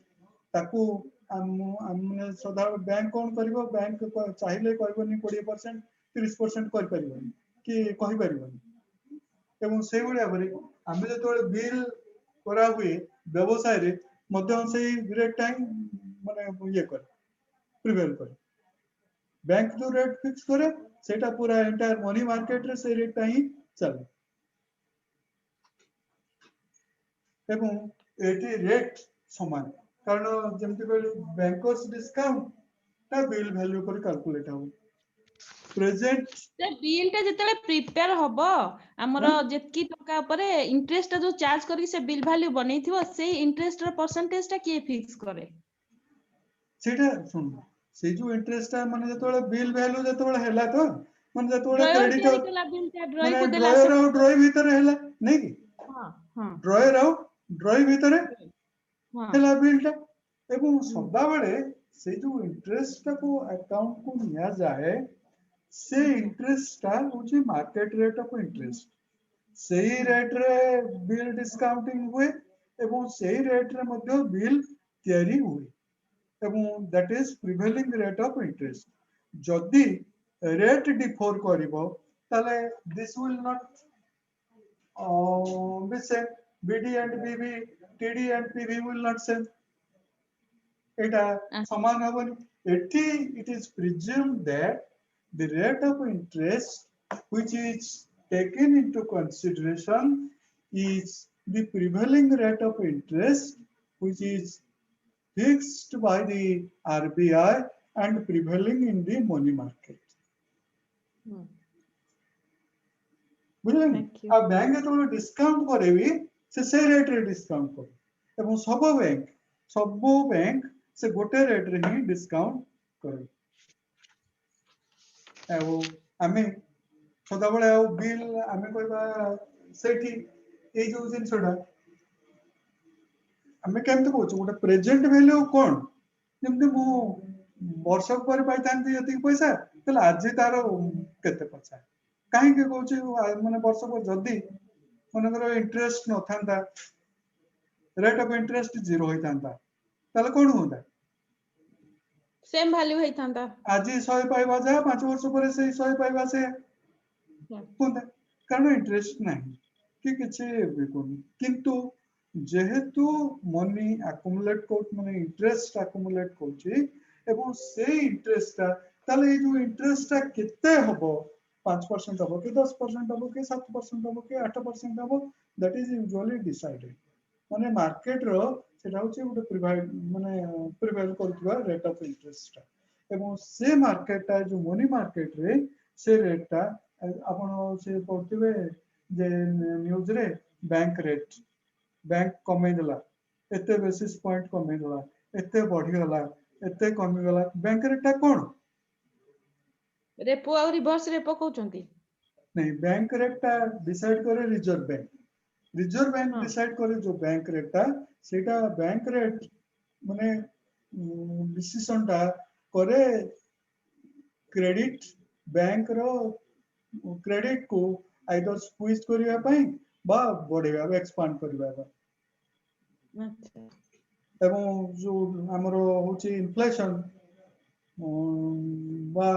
[SPEAKER 1] ताकू हमने सदा बैंक कोन करबो बैंक चाहिले कहबोनी 20% 30% कर परिबोनी कि कहि परिबोनी एवं से भलिया बरे हम जेतोले बिल करा हुए व्यवसाय रे मध्यम से रेट टाइम माने ये कर प्रिवेल कर बैंक जो रेट फिक्स करे सेटा पूरा एंटायर मनी मार्केट रे से रेट ही चले एवं एटी रेट समान कारण जेमति कहली बैंकर्स डिस्काउंट ता बिल वैल्यू पर कैलकुलेट हो प्रेजेंट
[SPEAKER 3] से बिल ता जेतले प्रिपेयर होबो हमरो जेतकी टका ऊपर इंटरेस्ट जो चार्ज करी से बिल वैल्यू बनेथिबो से इंटरेस्ट रो परसेंटेज ता के फिक्स करे
[SPEAKER 1] सेटा सुन से जो इंटरेस्ट है माने जतोले बिल वैल्यू जतोले हेला तो माने जतोले क्रेडिट
[SPEAKER 3] बिल ता ड्रॉय को
[SPEAKER 1] माने
[SPEAKER 3] देला
[SPEAKER 1] ड्रॉयर और ड्रॉय भीतर हेला नहीं कि
[SPEAKER 3] हां हां
[SPEAKER 1] ड्रॉयर और ड्रॉय भीतर
[SPEAKER 3] हां
[SPEAKER 1] हेला बिल ता एवं सदा बेले से जो इंटरेस्ट को अकाउंट को निया जाए से इंटरेस्ट ता होची मार्केट रेट ऑफ इंटरेस्ट सही रेट रे बिल डिस्काउंटिंग हुए एवं सही रेट रे मध्ये बिल तयारी हुए एवं that is prevailing rate of interest जदी रेट डिफर करिवो ताले this will not be same BD and BV TD and PV will not same eta saman haboni ethi it is presumed that the rate of interest which is taken into consideration is the prevailing rate of interest which is fixed by the RBI and prevailing in the money market बुझलेन आ bank तो discount करेबी से rate रे discount कर एवं सब bank से गोटे रेट रे ही डिस्काउंट करे एवं हमें सदाबले आ बिल आमे कहबा सेठी ए जो जिनसडा आमे केमते कहू गोटे प्रेजेंट वैल्यू कोन जेमते मु वर्ष पर पाइथांती यति पैसा तले आज तार केते पैसा काहे के कहूची माने वर्ष पर जदी मनकर इंटरेस्ट न थांता रेट ऑफ इंटरेस्ट जीरो होइथांता तले कोन होता
[SPEAKER 3] सेम वैल्यू हेइथांता
[SPEAKER 1] आज 100 पाइबा जा 5 वर्ष पर से 100 पाइबा से होता कारण इंटरेस्ट नहीं कि किछि बिकुन किंतु जेहेतु मनी अक्युमुलेट को माने इंटरेस्ट अक्युमुलेट कोची एवं से इंटरेस्ट ताले जो इंटरेस्ट केते हबो 5% हबो कि 10% हबो कि 7% हबो कि 8% हबो दैट इज यूजुअली डिसाइडेड माने मार्केट रो सेटा होची गोटे प्रिवाइड माने प्रिवेल करथुवा रेट ऑफ इंटरेस्ट एवं से मार्केट जो मनी मार्केट रे से रेट ता आपण से पढ़थिबे जे न्यूज रे बैंक रेट बैंक कमे देला एते बेसिस पॉइंट कमे देला एते बढ़ी गला एते कमी गला बैंक रेट ता कोन
[SPEAKER 3] रेपो और रिवर्स रेपो कहउचंती
[SPEAKER 1] नहीं बैंक रेट ता डिसाइड करे रिजर्व बैंक डिसाइड करे जो बैंक रेट ता सेटा बैंक रेट माने डिसीजन ता करे क्रेडिट बैंक रो क्रेडिट को आइदर स्क्वीज करिया पई बा बढ़ेगा एक्सपांड करिया
[SPEAKER 3] अच्छा
[SPEAKER 1] एवं जो हमरो होची इन्फ्लेशन बा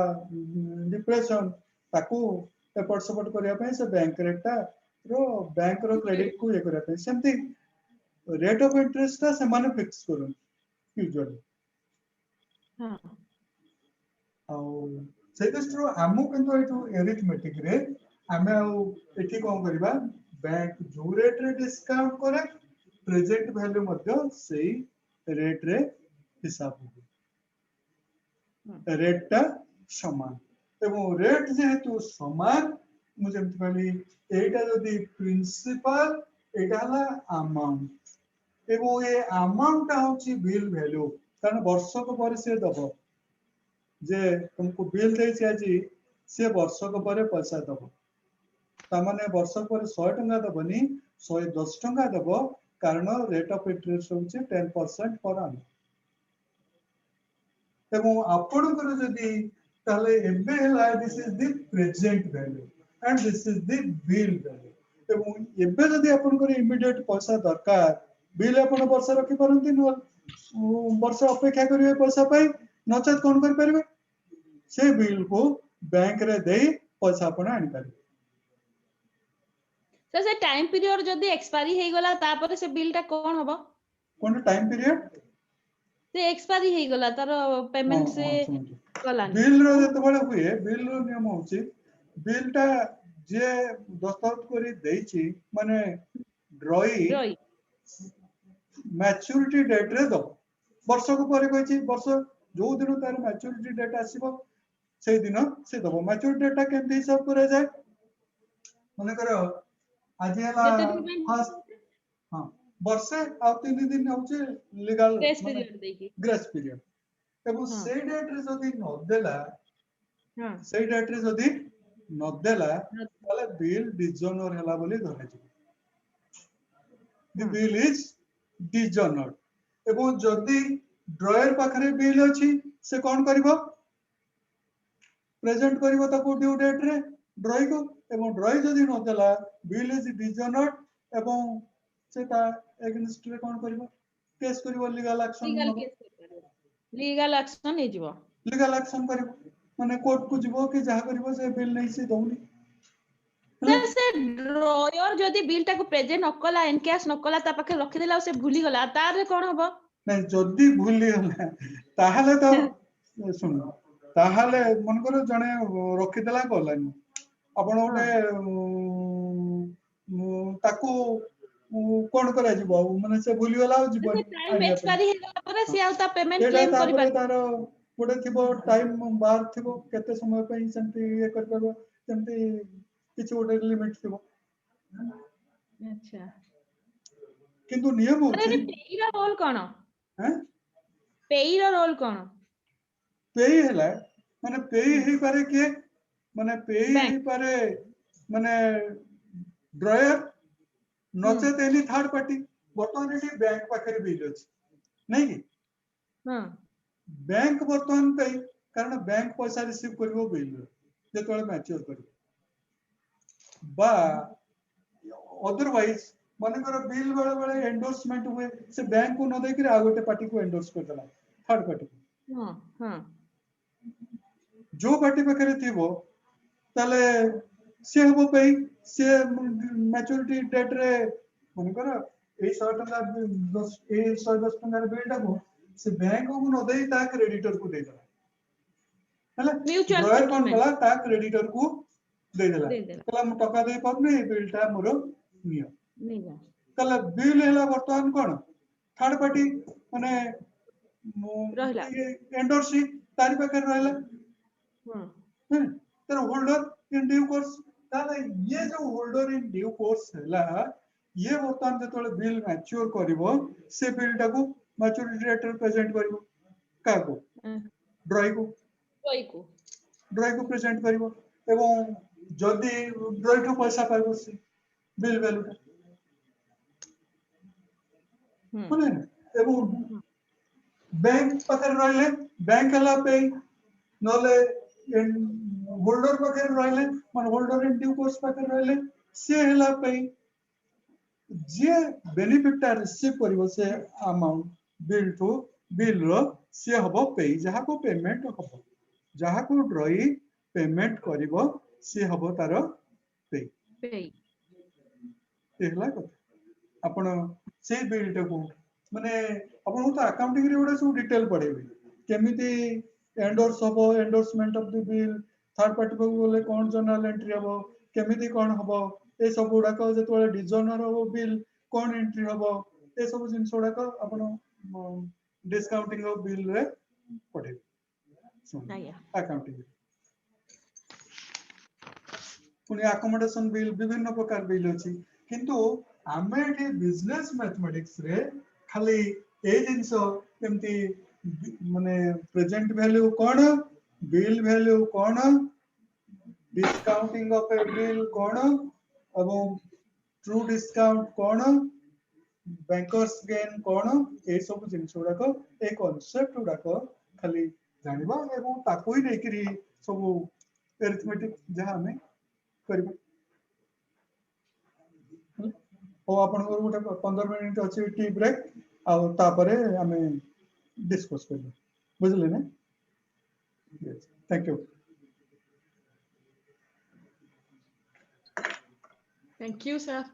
[SPEAKER 1] डिप्रेशन ताकू एपट सपोर्ट करिया पई से बैंक रेट रो क्रेडिट को ये करिया पई सेमती रेट ऑफ इंटरेस्ट ता से माने फिक्स करन यूजुअली
[SPEAKER 3] हां
[SPEAKER 1] आ से दृष्टिरो हमु किंतु एटू एरिथमेटिक रे आमे आ एठी कोन करबा बैंक जो रेट रे डिस्काउंट करे प्रेजेंट वैल्यू मध्य सेही रेट रे हिसाब हो रेट ता समान एवं रेट जेहेतु समान मुझे कहली एटा जदी प्रिंसिपल एटा हला अमाउंट एवं ए अमाउंट होची बिल वैल्यू कारण वर्षक पर से दबो जे तुमको बिल दे छी आज से वर्षक पर पैसा दबो तामाने वर्षक पर 100 टंका दबनी 110 टंका दबो कारण रेट ऑफ इंटरेस्ट होची 10% पर annum एवं आपणकर जदी ताले एबे हला this is the present value and this is the bill value एवं एबे जदी आपणकर इमीडिएट पैसा दरकार बिल आपण वर्ष रखि परंती न वर्ष अपेक्षा करिवे पैसा पाई नचेत कोन कर परबे से बिल को बैंक रे देई पैसा आपण आनि पारे
[SPEAKER 3] से टाइम पीरियड जदी एक्सपायरी हे गला तापर से बिल ता कोन हबो
[SPEAKER 1] कोन टाइम पीरियड
[SPEAKER 3] से एक्सपायरी हे गला तार पेमेंट से गला
[SPEAKER 1] बिल रो जते बळे हुए बिल रो नियम होची बिल ता जे दस्तखत करी देइची माने ड्रॉई मैच्योरिटी डेट रे दो वर्ष को पर कहची वर्ष जो दिन तार मैच्योरिटी डेट आसीबो से दिन से दबो मैच्योरिटी डेट केमते हिसाब करे जाय माने करो आज हला फर्स्ट हां वर्षे आ 3 दिन होचे लीगल ग्रेस पीरियड एबो से डेट रे जदी न देला हां से डेट रे जदी न देला ताले बिल डिजोनर हला बोली धरे छी द बिल इज डिजोनर एबो जदी ड्रॉयर पाखरे बिल अछि से कोन करबो प्रेजेंट करबो ताको ड्यू डेट रे ड्रॉय को एवं ड्रॉय जदी न देला बिल इज डिजोनर एवं सेटा एगेंस्ट रे कोन करबो केस करबो लीगल एक्शन हे जिवो लीगल एक्शन करबो माने कोर्ट को जिवो कि जहा करबो से बिल नहीं से दउनी
[SPEAKER 3] सर से ड्रॉयर जदी बिल ता को प्रेजेंट नकला एनकैश नकला ता पाखे रखि देला से भूली गला तार रे कोन हबो
[SPEAKER 1] नहीं जदी भूली गला ताहाले तो सुन ताहाले मन करो जने रखि देला गलानी आपण ओटे ताको कोन करा जिवो माने से भूली गला जिवो
[SPEAKER 3] टाइम एक्सपायरी हे गला पर से आउता पेमेंट क्लेम करि पार
[SPEAKER 1] तारो गोटे थिबो टाइम बार थिबो केते समय पई सेंती ये कर परबो सेंती किछु गोटे लिमिट थिबो
[SPEAKER 3] अच्छा
[SPEAKER 1] किंतु नियम होची
[SPEAKER 3] अरे पेई रा रोल कोन
[SPEAKER 1] हैं
[SPEAKER 3] पेई रा रोल कोन
[SPEAKER 1] पेई हैला माने पेई हे पारे के माने पे
[SPEAKER 3] Bank.
[SPEAKER 1] पारे माने ड्रॉयर नचेत एनी थर्ड पार्टी बर्तमान एटी बैंक पाखरे बिल अछि नहीं कि
[SPEAKER 3] हाँ
[SPEAKER 1] बैंक बर्तमान पे कारण बैंक पैसा रिसीव करिवो बिल जेतोले मैच्योर करिवो बा अदरवाइज माने कर बिल बेले बेले एंडोर्समेंट हुए से बैंक को न दे कि आ गोटे पार्टी को एंडोर्स कर देला थर्ड पार्टी
[SPEAKER 3] हाँ हाँ
[SPEAKER 1] जो पार्टी पाखरे थिबो ताले से हबो पे से मैच्योरिटी डेट रे माने कर ए 100 टका 10 ए 110 टका बिल टाको से बैंक को न दे ता क्रेडिटर को दे देला हला
[SPEAKER 3] Mutual
[SPEAKER 1] ड्रॉयर कोन
[SPEAKER 3] settlement.
[SPEAKER 1] कला ता क्रेडिटर को दे देला
[SPEAKER 3] दे देला।
[SPEAKER 1] कला म टका दे पाबनी बिल टा मोर नियो
[SPEAKER 3] नहीं जा
[SPEAKER 1] कला बिल हैला वर्तमान कोन थर्ड पार्टी माने
[SPEAKER 3] रहिला।
[SPEAKER 1] एंडोर्सी तारी पाखे रहला
[SPEAKER 3] हाँ
[SPEAKER 1] तर होल्डर इन ड्यू कोर्स ताले ये जो होल्डर इन ड्यू कोर्स हैला ये वर्तमान जेतोले बिल मैच्योर करिवो से बिल टाको मैच्योरिटी डेट प्रेजेंट करिवो काको ड्रॉय को
[SPEAKER 3] कोई को
[SPEAKER 1] ड्रॉय को प्रेजेंट करिवो एवं जदी ड्रॉय को पैसा पाइबो से बिल वैल्यू टा बोले एवं बैंक पाखे रहले बैंक हला पे नले होल्डर पाखे रहले मन होल्डर इन ड्यू कोर्स पाखे रहले से हला पे जे बेनिफिट टा रिसीव करिवो से अमाउंट बिल रो से हबो पे जहा को पेमेंट हबो जहा को ड्रॉई पेमेंट करिवो से हबो तारो पे
[SPEAKER 3] पे
[SPEAKER 1] देखला कथा आपण से बिल टा को माने आपण तो अकाउंटिंग रे ओडा सब डिटेल पढेबे केमिति एंडोर्स हबो endorsement of the bill third party को बोले कोन जर्नल एंट्री हबो केमिति कोन हबो ए सब गुडा को जेतोले डिजोनर हबो बिल कोन एंट्री हबो ए सब जिंस गुडा को आपण डिस्काउंटिंग ऑफ बिल रे पढेबे
[SPEAKER 3] आया
[SPEAKER 1] अकाउंटिंग पुनी अकोमोडेशन बिल विभिन्न प्रकार बिल अछि किंतु आमे एठी बिजनेस मैथमेटिक्स रे खाली ए जिंस केमती माने प्रेजेंट वैल्यू कोन बिल वैल्यू कोन डिस्काउंटिंग ऑफ ए बिल कोन एवं ट्रू डिस्काउंट कोन बैंकर्स गेन कोन ए सब जिंस गुडा को ए कांसेप्ट गुडा को खाली जानिबा एवं ताकोई नेकरी सब अरिथमेटिक जहां हमें करबा ओ आपण को गोटे 15 मिनिट अछि टी ब्रेक आ तापरे हमें डिस्कस करबा बुझले ने thank you
[SPEAKER 3] thank you sir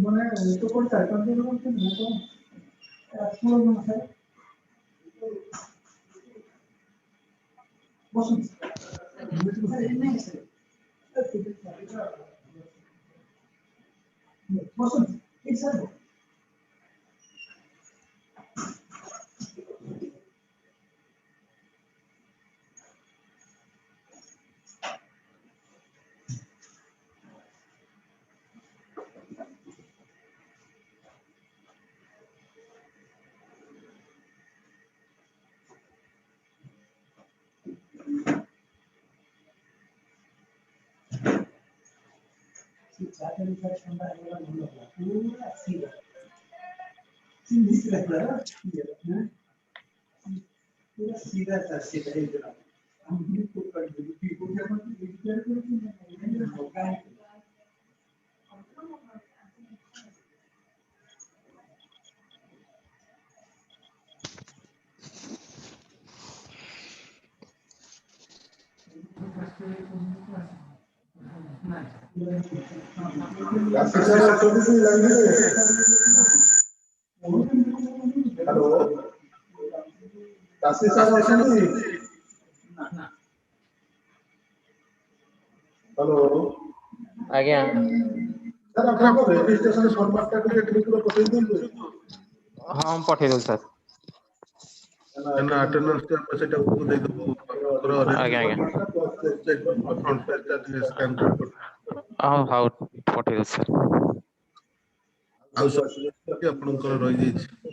[SPEAKER 1] मैंने तो कौन टाइप कर दिया तो मैं तो एक्चुअल में है बस नहीं है बस एक सर हेलो काशी सर अछंती हेलो
[SPEAKER 10] आज्ञा
[SPEAKER 1] सर आपको रजिस्ट्रेशन फॉर्मेट टा के ठीक रो पठेई दियो
[SPEAKER 10] हाँ हम पठेई दो सर
[SPEAKER 1] ना अटेंडेंस टा सेटा को दे दो
[SPEAKER 10] आज्ञा आज्ञा
[SPEAKER 1] फ्रंट पेज टा स्कैन कर
[SPEAKER 10] हाँ हाँ पठेई दो सर
[SPEAKER 1] आउ सब के आपनकर रहि जाई छी